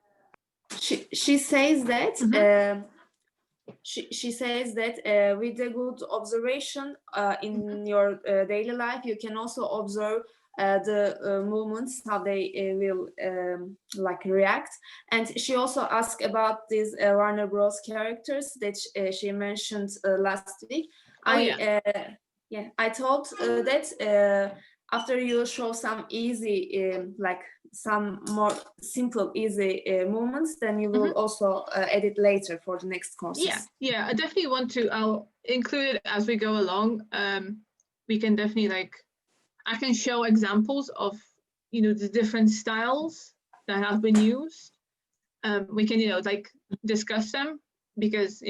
She says that she says that with a good observation in your daily life, you can also observe the movements, how they will react. And she also asked about these Warner Bros. Characters that she mentioned last week. I thought that after you show some easy, some more simple, easy movements, then you will also edit later for the next courses. Yeah, I definitely want to. I'll include it as we go along. We can definitely I can show examples of the different styles that have been used. We can discuss them because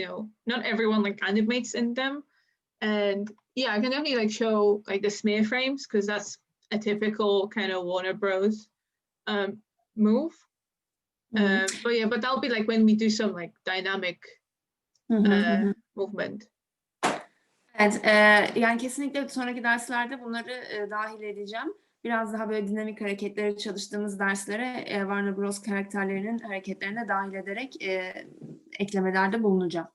not everyone animates in them. And yeah, I can definitely show the smear frames because that's a typical kind of Warner Bros. Move. But that'll be when we do some dynamic movement. Evet, yani kesinlikle sonraki derslerde bunları dahil edeceğim. Biraz daha böyle dinamik hareketleri çalıştığımız derslere Warner Bros. Karakterlerinin hareketlerine dahil ederek eklemelerde bulunacağım.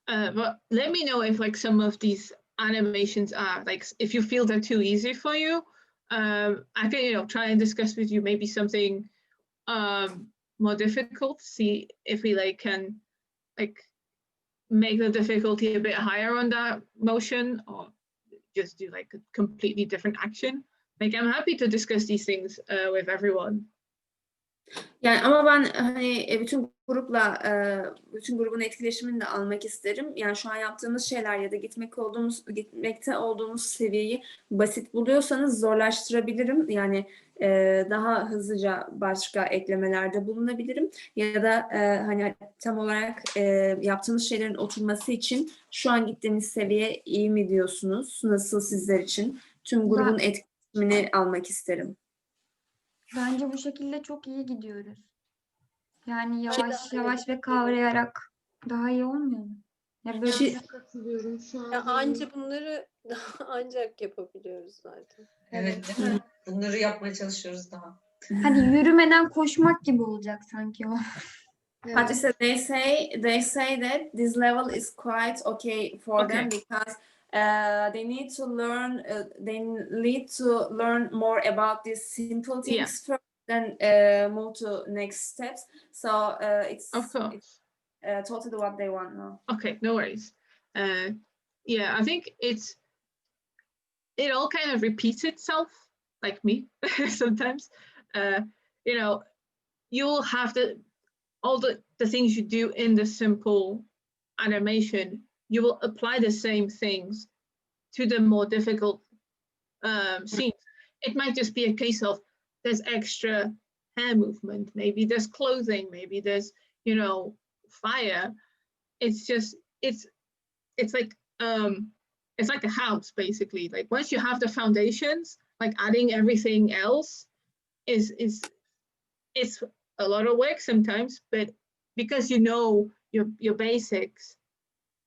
But let me know if some of these animations are if you feel they're too easy for you. I can try and discuss with you maybe something more difficult. See if we can make the difficulty a bit higher on that motion, or just do a completely different action. I'm happy to discuss these things with everyone. Yani ama ben hani bütün grubun etkileşimini de almak isterim. Yani şu an yaptığımız şeyler ya da gitmekte olduğumuz seviyeyi basit buluyorsanız zorlaştırabilirim. Yani daha hızlıca başka eklemelerde bulunabilirim. Ya da hani tam olarak yaptığımız şeylerin oturması için şu an gittiğimiz seviye iyi mi diyorsunuz? Nasıl sizler için? Tüm grubun etkileşimini almak isterim. Bence bu şekilde çok iyi gidiyoruz. Yani yavaş yavaş ve kavrayarak daha iyi olmuyor mu? Ya böyle Katılıyorum şu an. Ya anca bunları ancak yapabiliyoruz zaten. Evet, değil mi? Bunları yapmaya çalışıyoruz daha. hani yürümeden koşmak gibi olacak sanki o. Patrcjya, they say that this level is quite okay for them because they need to learn. They need to learn more about these simple things first, then move to next steps. So it's Of course. it's totally what they want now. Okay, no worries. Yeah, I think it all kind of repeats itself, like me sometimes. You know, you'll have all the things you do in the simple animation, you will apply the same things to the more difficult scenes. It might just be a case of there's extra hair movement, maybe there's clothing, maybe there's, you know, fire. It's just it's like a house basically. Like once you have the foundations, like adding everything else is it's a lot of work sometimes, but because you know your basics,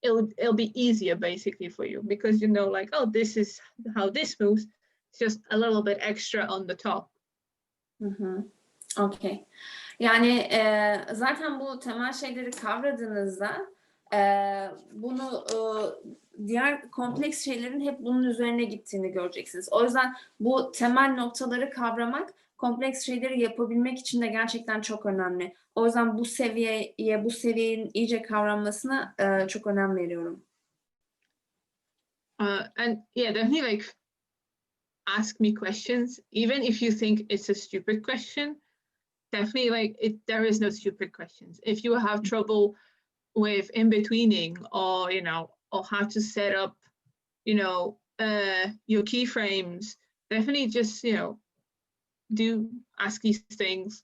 it'll be easier basically for you because you know, like, oh, this is how this moves. It's just a little bit extra on the top. Okay. Yani zaten bu temel şeyleri kavradığınızda bunu diğer kompleks şeylerin hep bunun üzerine gittiğini göreceksiniz. O yüzden bu temel noktaları kavramak kompleks şeyleri yapabilmek için de gerçekten çok önemli. O yüzden bu seviyenin iyice kavranmasına çok önem veriyorum. And yeah, definitely like ask me questions, even if you think it's a stupid question. Definitely, like there is no stupid questions. If you have trouble with in-betweening, or you know, or how to set up, you know, your keyframes, definitely just, you know, do ask these things.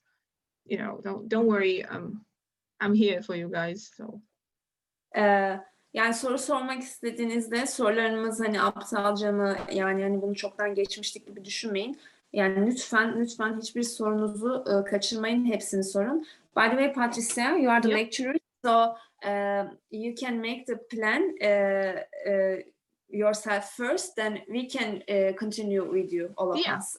You know, don't worry. I'm here for you guys. So. Yani soru sormak istediğinizde sorularımız hani aptalca mı, yani hani bunu çoktan geçmiştik gibi düşünmeyin. Yani lütfen hiçbir sorunuzu kaçırmayın, hepsini sorun. By the way, Patrcjya, you are the lecturer, so you can make the plan yourself first, then we can continue with you, all of us.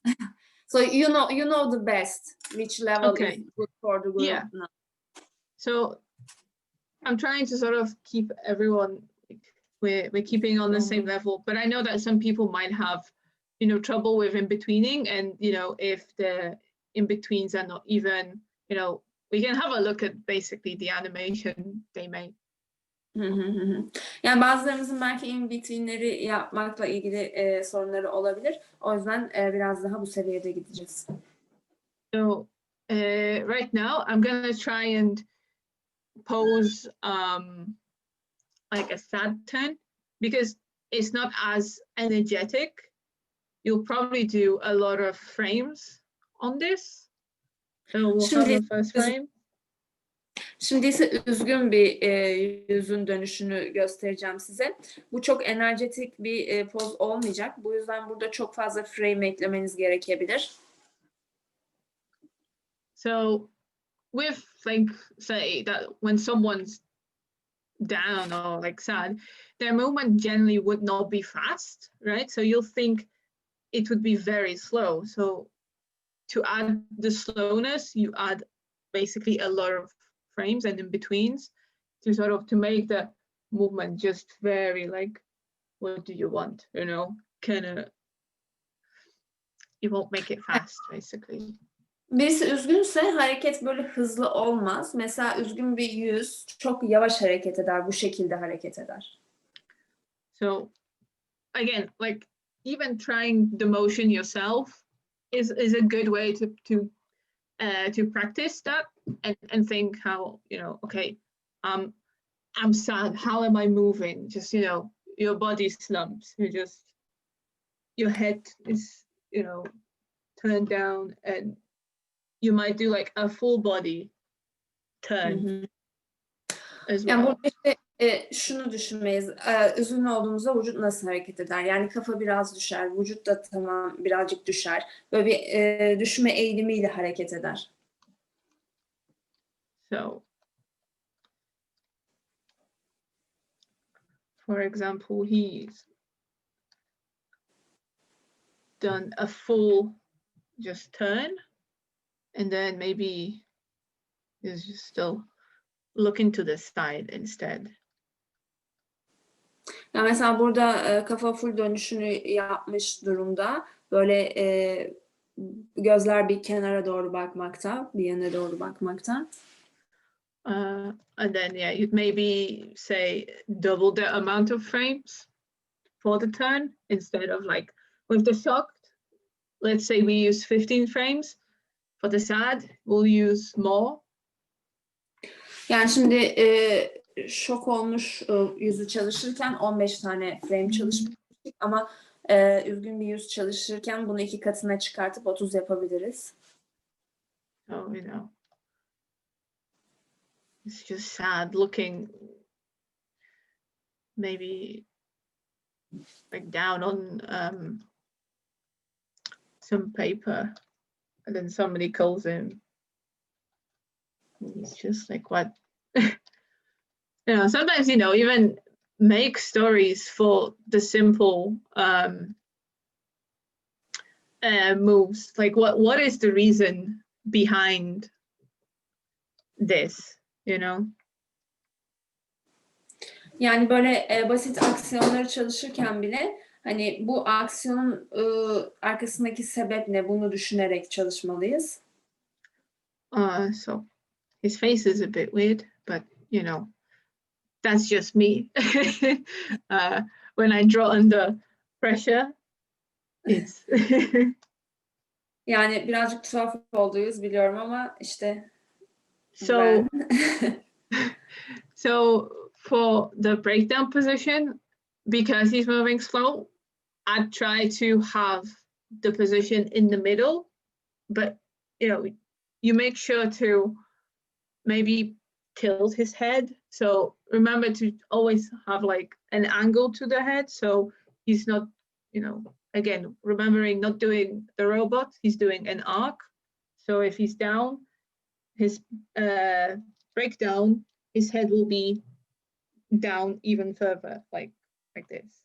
So you know the best which level is good for the group now. So I'm trying to sort of keep everyone, we're keeping on the same level, but I know that some people might have, you know, trouble with in-betweening, and, you know, if the in-betweens are not even, you know, we can have a look at basically the animation they made. Yani bazılarımızın belki in-between'leri yapmakla ilgili sorunları olabilir. O yüzden biraz daha bu seviyede gideceğiz. So right now I'm gonna try and pose like a sad turn, because it's not as energetic. You'll probably do a lot of frames on this. So we'll have a first frame. Şimdi ise üzgün bir yüzün dönüşünü göstereceğim size. Bu çok enerjetik bir poz olmayacak. Bu yüzden burada çok fazla frame eklemeniz gerekebilir. So with, like, say that when someone's down or like sad, their movement generally would not be fast, right? So you'll think it would be very slow. So to add the slowness, you add basically a lot of frames and in-betweens to sort of to make the movement just very, like, what do you want, you know, kind of, you won't make it fast basically. Birisi üzgünse hareket böyle hızlı olmaz. Mesela üzgün bir yüz çok yavaş hareket eder, bu şekilde hareket eder. So again, like, even trying the motion yourself is a good way to practice that and think how, you know, okay, I'm sad, how am I moving? Just, you know, your body slumps, your head is, you know, turned down, and you might do like a full body turn as well. Yani burada işte şunu düşünmeyiz. Üzgün olduğumuzda vücut nasıl hareket eder? Yani kafa biraz düşer, vücut da tamam birazcık düşer. Böyle bir düşme eğilimiyle hareket eder. So, for example, he's done a full just turn, and then maybe he's just still looking to the side instead. Ya mesela burada kafa full dönüşünü yapmış durumda. Böyle gözler bir kenara doğru bakmakta, bir yana doğru bakmakta. And then, yeah, you'd maybe say double the amount of frames for the turn instead of like with the shock. Let's say we use 15 frames. For the sad, we'll use more. Yani şimdi şok olmuş yüzü çalışırken 15 tane frame çalışmıştık ama üzgün bir yüz çalışırken bunu 2 katına çıkartıp 30 yapabiliriz. So, you know, it's just sad looking maybe like down on some paper, and then somebody calls him. And he's just like, what? You know, sometimes, you know, even make stories for the simple moves. Like, what is the reason behind this, you know? Yani böyle basit aksiyonları çalışırken bile hani bu aksiyonun arkasındaki sebep ne bunu düşünerek çalışmalıyız. So his face is a bit weird, but you know, that's just me. When I draw under pressure, it's Yani birazcık tuhaf olduğuyuz biliyorum ama işte so ben. so for the breakdown position, because he's moving slow, I'd try to have the position in the middle, but you know, you make sure to maybe tilt his head. So remember to always have like an angle to the head, so he's not, you know, again, remembering not doing the robot, he's doing an arc. So if he's down, his breakdown, his head will be down even further, like this.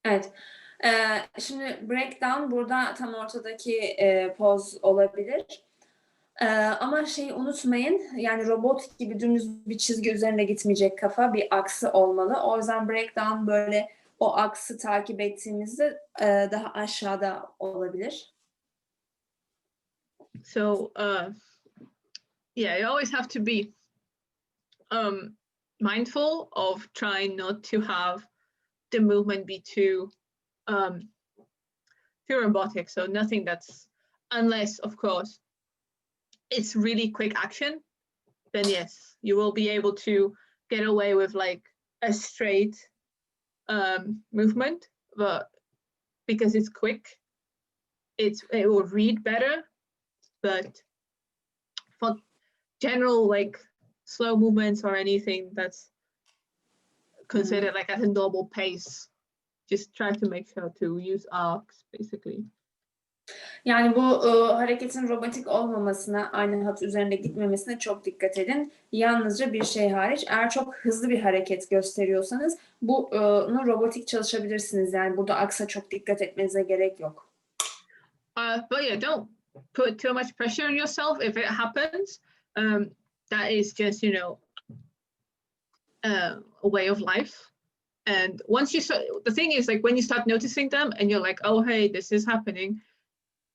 Evet. Şimdi breakdown burada tam ortadaki poz olabilir. Ama şeyi unutmayın, yani robot gibi dümdüz bir çizgi üzerinde gitmeyecek kafa, bir aksı olmalı. O yüzden breakdown böyle o aksı takip ettiğimizde daha aşağıda olabilir. So yeah, you always have to be mindful of trying not to have the movement be too robotic. So nothing that's, unless of course it's really quick action, then yes, you will be able to get away with like a straight movement, but because it's quick, it will read better. But for general like slow movements or anything that's considered like at a normal pace, just try to make sure to use arcs basically. Yani bu hareketin robotik olmamasına, aynı hat üzerinde gitmemesine çok dikkat edin. Yalnızca bir şey hariç, eğer çok hızlı bir hareket gösteriyorsanız bunu robotik çalışabilirsiniz. Yani burada aksa çok dikkat etmenize gerek yok. But yeah, don't put too much pressure on yourself if it happens. That is just, you know, a way of life. And once you start, the thing is like when you start noticing them and you're like, oh, hey, this is happening.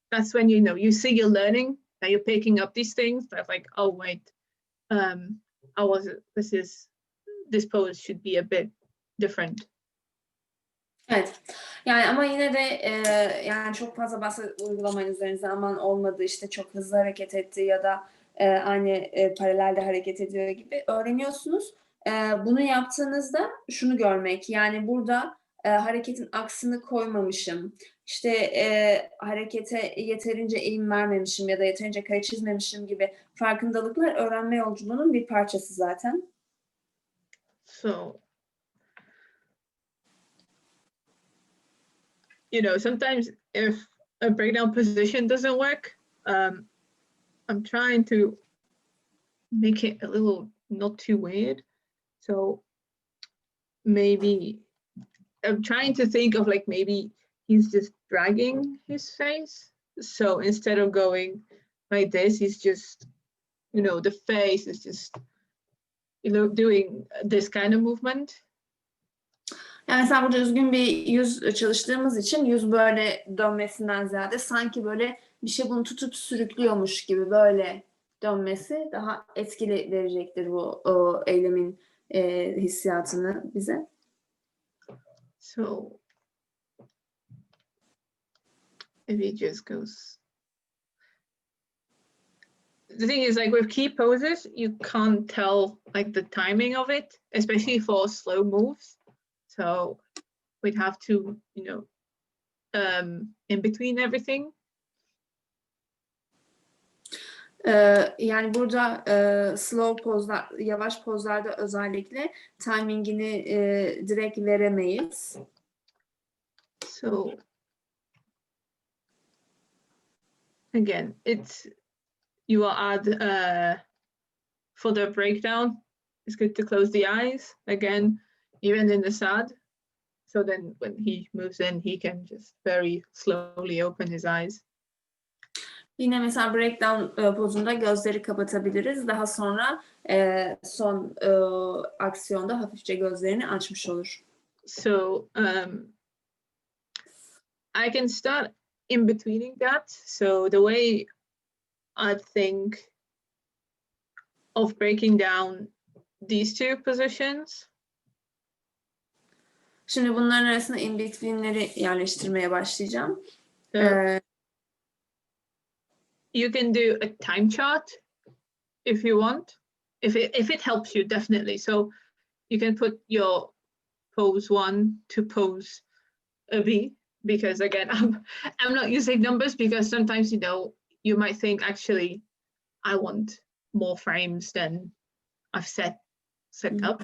That's when, you know, you see you're learning, that you're picking up these things. That's like, oh, wait, this pose should be a bit different. Evet. Yani ama yine de yani çok fazla basit uygulamayın üzerinize, aman olmadı işte çok hızlı hareket etti ya da aynı paralelde hareket ediyor gibi öğreniyorsunuz. Bunu yaptığınızda şunu görmek, yani burada hareketin aksını koymamışım, işte harekete yeterince eğim vermemişim ya da yeterince kare çizmemişim gibi farkındalıklar öğrenme yolculuğunun bir parçası zaten. So, you know, sometimes if a breakdown position doesn't work, I'm trying to make it a little not too weird. So maybe I'm trying to think of like maybe he's just dragging his face. So instead of going like this, he's just, you know, the face is just, you know, doing this kind of movement. Yani mesela burada düzgün bir yüz çalıştığımız için yüz böyle dönmesinden ziyade sanki böyle bir şey bunu tutup sürüklüyormuş gibi böyle dönmesi daha etkili verecektir bu o eylemin hissiyatını bize. So if he just goes. The thing is, like with key poses, you can't tell like the timing of it, especially for slow moves. So we'd have to, you know, in between everything. Yani burada slow pozlar, yavaş pozlarda özellikle timingini direkt veremeyiz. So again, you will add for the breakdown. It's good to close the eyes again, even in the sad. So then when he moves in, he can just very slowly open his eyes. Yine mesela breakdown pozunda gözleri kapatabiliriz. Daha sonra son aksiyonda hafifçe gözlerini açmış olur. So I can start in betweening that. So the way I think of breaking down these two positions. Şimdi bunların arasında in between'leri yerleştirmeye başlayacağım. So you can do a time chart if you want, if it helps you, definitely. So you can put your pose 1 to pose B, because again, I'm not using numbers because sometimes, you know, you might think actually I want more frames than I've set up.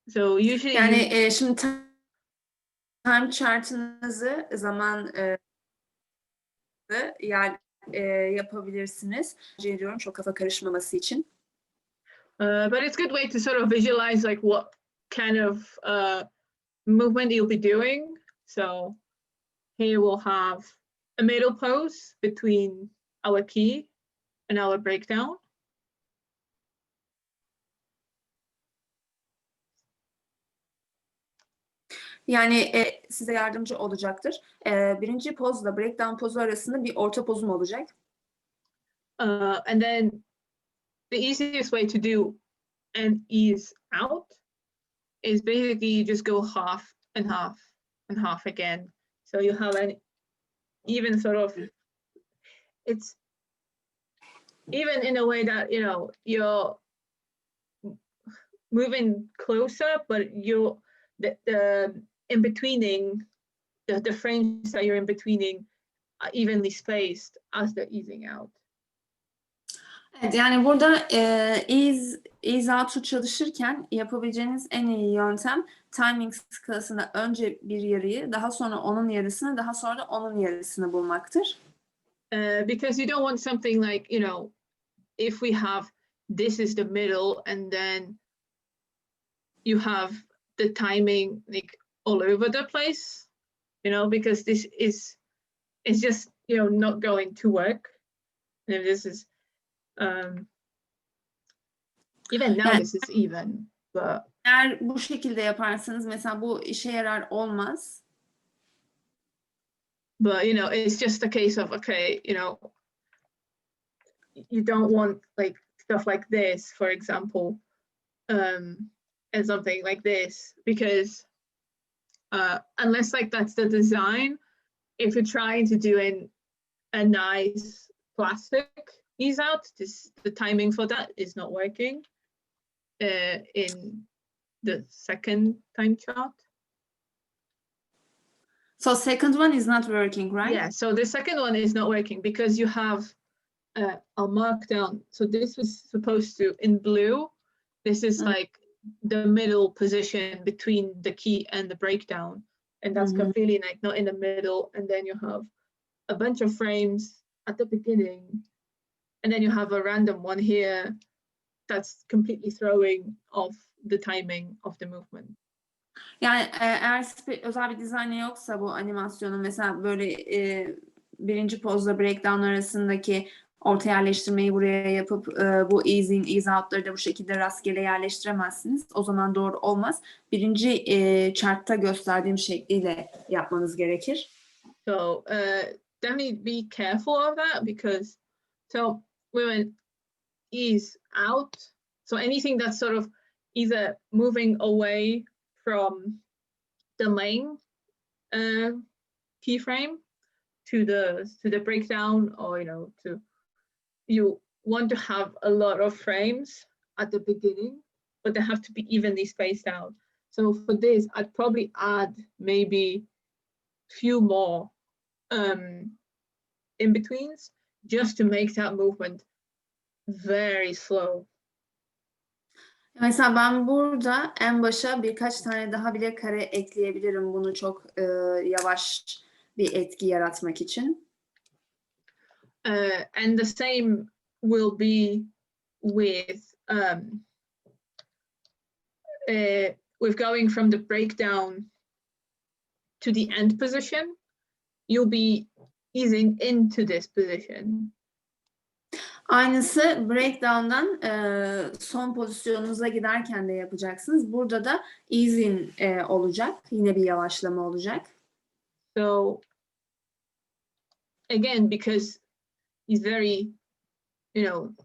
So usually yani şimdi time chart'ınızı zaman yapabilirsiniz. Rica ediyorum çok kafa karışmaması için. But it's a good way to sort of visualize like what kind of movement you'll be doing. So here we'll have a middle pose between our key and our breakdown. Yani size yardımcı olacaktır. Birinci pozla breakdown pozu arasında bir orta pozum olacak. And then the easiest way to do an ease out is basically you just go half and half and half again. So you have an even sort of, it's even in a way that, you know, you're moving closer, but you're the in betweening, the frames that you're in betweening are evenly spaced as they're easing out. Evet, yani burada ease out'u çalışırken yapabileceğiniz en iyi yöntem timing skalasında önce bir yarıyı, daha sonra onun yarısını, daha sonra da onun yarısını bulmaktır. Because you don't want something like, you know, if we have this is the middle and then you have the timing like all over the place, you know, because this is just, you know, not going to work. And if this is even now, this is even, but eğer bu şekilde yaparsanız mesela bu işe yarar olmaz. But, you know, it's just a case of, okay, you know, you don't want like stuff like this, for example, and something like this, because unless like that's the design, if you're trying to do a nice plastic ease out, the timing for that is not working in the second time chart. So second one is not working, right? Yeah, so the second one is not working because you have, I'll mark down. So this was supposed to, in blue, this is like the middle position between the key and the breakdown. And that's completely like not in the middle. And then you have a bunch of frames at the beginning, and then you have a random one here that's completely throwing off the timing of the movement. Yani eğer özel bir dizaynı yoksa bu animasyonun mesela böyle birinci pozla breakdown arasındaki orta yerleştirmeyi buraya yapıp bu ease in, ease out'ları da bu şekilde rastgele yerleştiremezsiniz. O zaman doğru olmaz. Birinci chart'ta gösterdiğim şekliyle yapmanız gerekir. So definitely be careful of that, because so we went ease out. So anything that's sort of either moving away from the main keyframe to the breakdown, or you want to have a lot of frames at the beginning, but they have to be evenly spaced out. So for this, I'd probably add maybe few more in betweens, just to make that movement very slow. Mesela ben burada en başa birkaç tane daha bile kare ekleyebilirim bunu çok yavaş bir etki yaratmak için. And the same will be with going from the breakdown to the end position. You'll be easing into this position. Aynısı breakdown'dan son pozisyonunuza giderken de yapacaksınız. Burada da easing olacak. Yine bir yavaşlama olacak. So again, because he's very,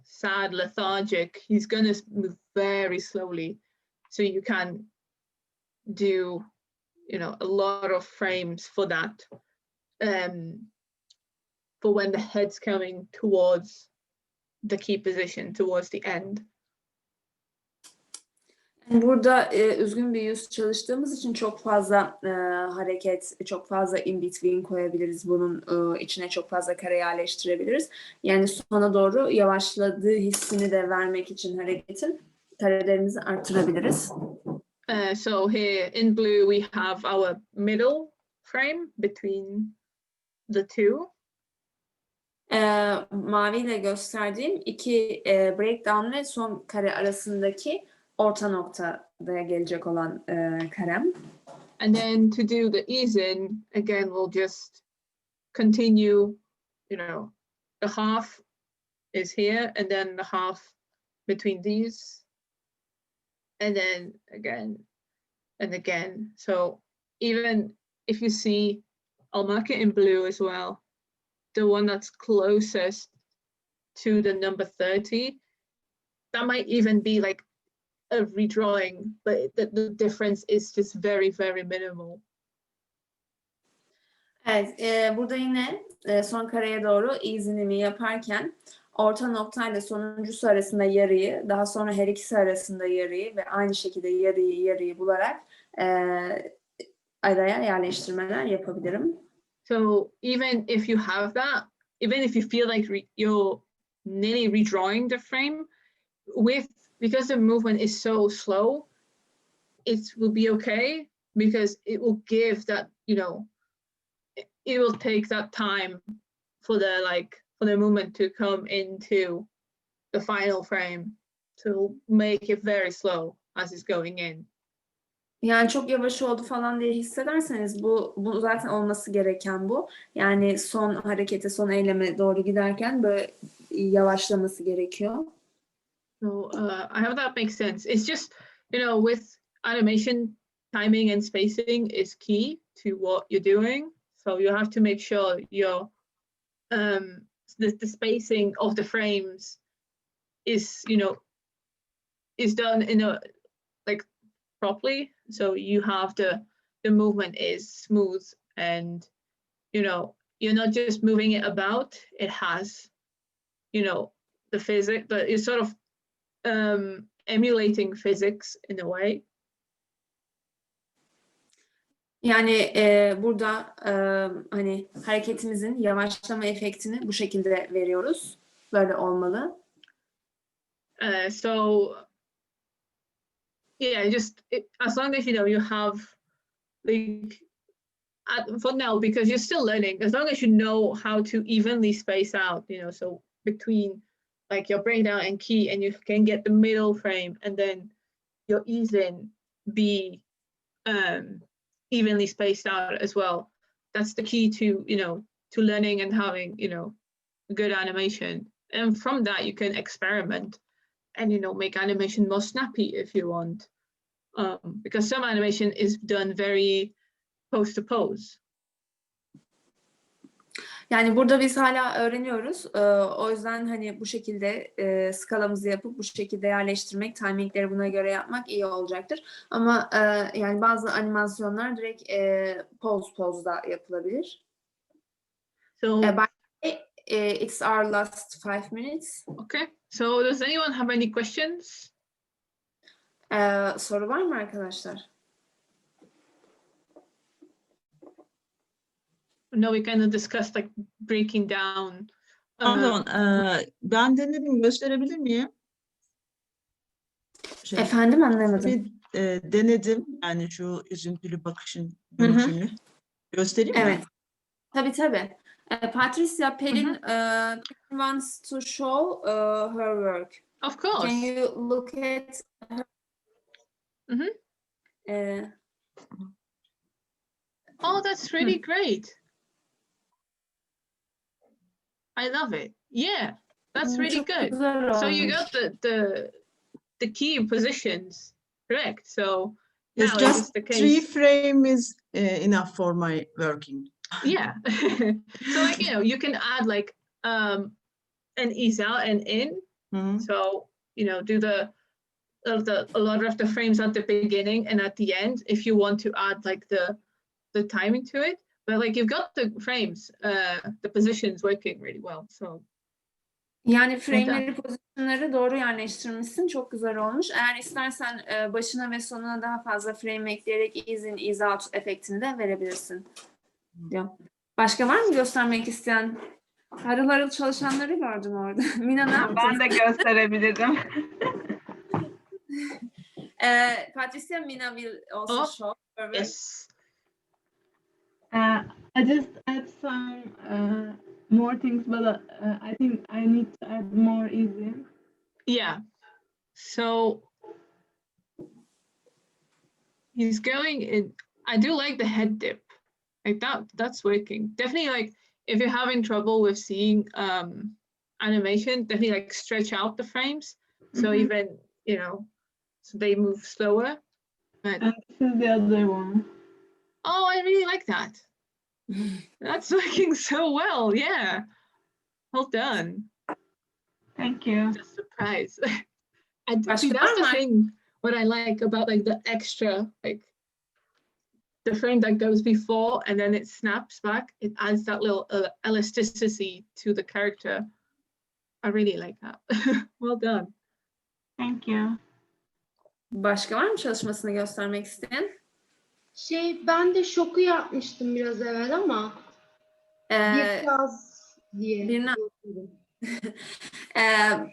sad, lethargic, he's gonna move very slowly. So you can do, a lot of frames for that. For when the head's coming towards the key position, towards the end. Burada üzgün bir yüz çalıştığımız için çok fazla hareket, çok fazla in between koyabiliriz. Bunun içine çok fazla kare yerleştirebiliriz. Yani sona doğru yavaşladığı hissini de vermek için hareketin karelerimizi artırabiliriz. So here in blue we have our middle frame between the two. Maviyle gösterdiğim iki breakdown ve son kare arasındaki orta noktada gelecek olan karem. And then to do the ease-in, again, we'll just continue, the half is here, and then the half between these, and then again, and again. So even if you see, I'll mark it in blue as well, the one that's closest to the number 30, that might even be like a redrawing, but the difference is just very, very minimal. Evet, burada yine son kareye doğru easing'imi yaparken orta noktayla sonuncusu arasında yarıyı, daha sonra her ikisi arasında yarıyı ve aynı şekilde yarıyı bularak araya yerleştirmeler yapabilirim. So even if you have that, even if you feel like you're nearly redrawing the frame, because the movement is so slow, it will be okay, because it will give that, it will take that time for the movement to come into the final frame, to make it very slow as it's going in. Yani çok yavaş oldu falan diye hissederseniz bu zaten olması gereken bu. Yani son harekete, son eyleme doğru giderken böyle yavaşlaması gerekiyor. So I hope that makes sense. It's just, with animation, timing and spacing is key to what you're doing. So you have to make sure your the spacing of the frames is, is done in a properly. So you have the movement is smooth, and you're not just moving it about. It has, the physics, but it's sort of emulating physics in a way. Yani burada hani hareketimizin yavaşlama efektini bu şekilde veriyoruz. Böyle olmalı. So yeah, just as long as you have for now, because you're still learning, as long as you know how to evenly space out, so between like your breakdown and key, and you can get the middle frame, and then your ease in be evenly spaced out as well. That's the key to, to learning and having, good animation. And from that, you can experiment and, make animation more snappy if you want. Because some animation is done very pose to pose. Yani burada biz hala öğreniyoruz. O yüzden hani bu şekilde skalamızı yapıp bu şekilde yerleştirmek, timingleri buna göre yapmak iyi olacaktır. Ama yani bazı animasyonlar direkt pozda yapılabilir. So, By the way, it's our last 5 minutes. Okay. So does anyone have any questions? Soru var mı arkadaşlar? No, we kind of discussed like breaking down. Pardon, ben denedim, gösterebilir miyim? Efendim, anlamadım. Bir denedim, yani şu üzüntülü bakışın dönüşümünü. Göstereyim mi? Evet. Tabii. Patrcjya, Pelin wants to show her work. Of course. Can you look at her? Oh, that's really great. I love it. Yeah, that's really Çok good. güzel So you olmuş. got the key positions correct. So It's now just it's the case. 3 frame is enough for my working. Yeah. So like, you can add like an ease out and in. So, do a lot of the frames at the beginning and at the end if you want to add like the timing to it. But like you've got the frames, the positions working really well. So Yani frame'leri, pozisyonları doğru yerleştirmişsin. Çok güzel olmuş. Eğer istersen başına ve sonuna daha fazla frame ekleyerek ease in, ease out efektini de verebilirsin. Diyor. Başka var mı göstermek isteyen? Harıl harıl çalışanları gördüm orada. Mina ne yaptın? Ben de gösterebilirim. Patrcjya, Mina will also show her work. yes. I just add some more things, but I think I need to add more easy. Yeah. So he's going in. I do like the head dip. Like that's working. Definitely like if you're having trouble with seeing animation, definitely like stretch out the frames. So even, so they move slower. But And this is the other one. oh, I really like that. That's working so well. Yeah. Well done. Thank you. Just surprised. And That's see, that's the nice. thing. What I like about like the extra, like the frame that goes before and then it snaps back. It adds that little elasticity to the character. I really like that. Well done. Thank you. Başka var mı çalışmasını göstermek isteyen? Ben de şoku yapmıştım biraz evvel ama biraz diye.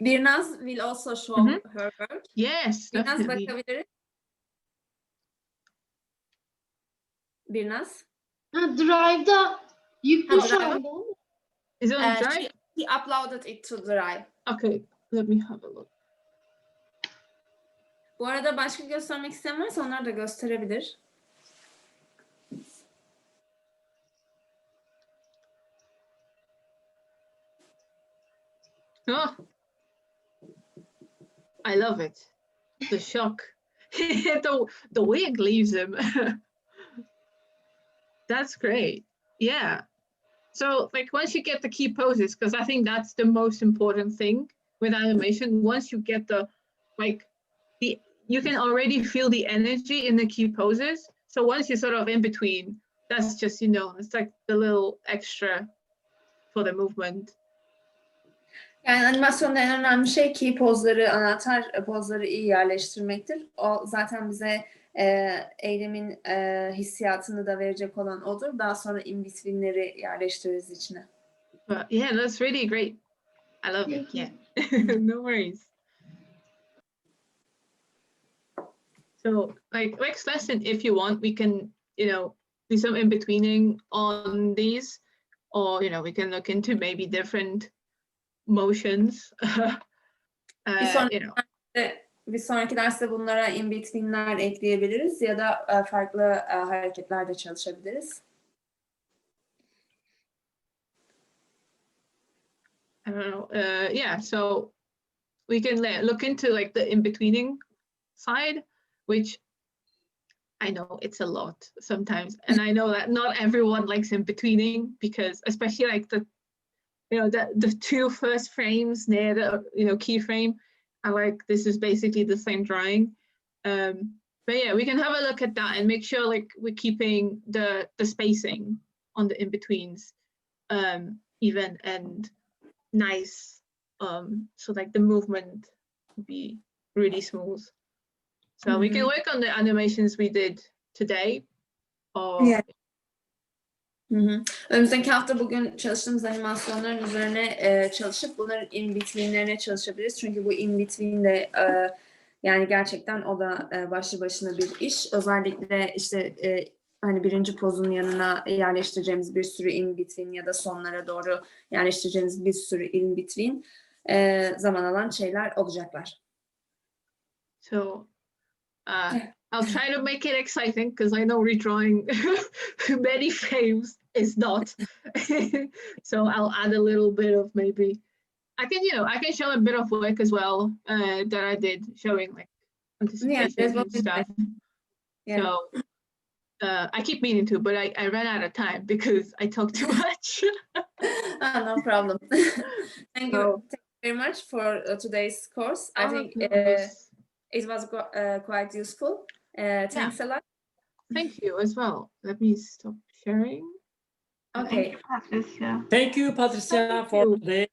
Birnaz will also show her work. Yes, Birnaz definitely. bakabiliriz. Birnaz. Drive'da yüklü şu Drive'a? anda. Is it on Drive? She uploaded it to Drive. Okay, let me have a look. Bu arada başka göstermek isteyen varsa onlar da gösterebilir. Oh, I love it. The shock. the wig leaves him. That's great. Yeah. So like once you get the key poses, because I think that's the most important thing with animation. Once you get you can already feel the energy in the key poses. So once you're sort of in between, that's just, it's like the little extra for the movement. Yani animasyonda en önemli şey key pozları, anahtar pozları iyi yerleştirmektir. O zaten bize eylemin hissiyatını da verecek olan odur. Daha sonra in between'leri yerleştiririz içine. But yeah, that's really great. I love it. Yeah. No worries. So like next lesson, if you want, we can, do some in-betweening on these, or we can look into maybe different motions. Bir sonraki derste bunlara in between'ler ekleyebiliriz ya da farklı hareketlerde çalışabiliriz. I don't know. Yeah, so we can look into like the in-betweening side, which I know it's a lot sometimes, and I know that not everyone likes in-betweening, because especially like the two first frames near the keyframe, I like this is basically the same drawing. But yeah, we can have a look at that and make sure like we're keeping the spacing on the in-betweens even and nice, so like the movement will be really smooth. So we can work on the animations we did today. Or Yeah. Önümüzdeki hafta bugün çalıştığımız animasyonların üzerine çalışıp bunların in-between'lerine çalışabiliriz. Çünkü bu in-between de yani gerçekten o da başlı başına bir iş. Özellikle işte hani birinci pozun yanına yerleştireceğimiz bir sürü in-between ya da sonlara doğru yerleştireceğimiz bir sürü in-between zaman alan şeyler olacaklar. So I'll try to make it exciting, because I know redrawing many frames is not. So I'll add a little bit of maybe I can show a bit of work as well that I did, showing like anticipation and stuff. Yeah. So I keep meaning to, but I ran out of time because I talk too much. No problem. Thank you very much for today's course. I think it was quite useful. Thanks a lot. Thank you as well. Let me stop sharing. Okay. Patrcjya. Thank you, Patrcjya, for today.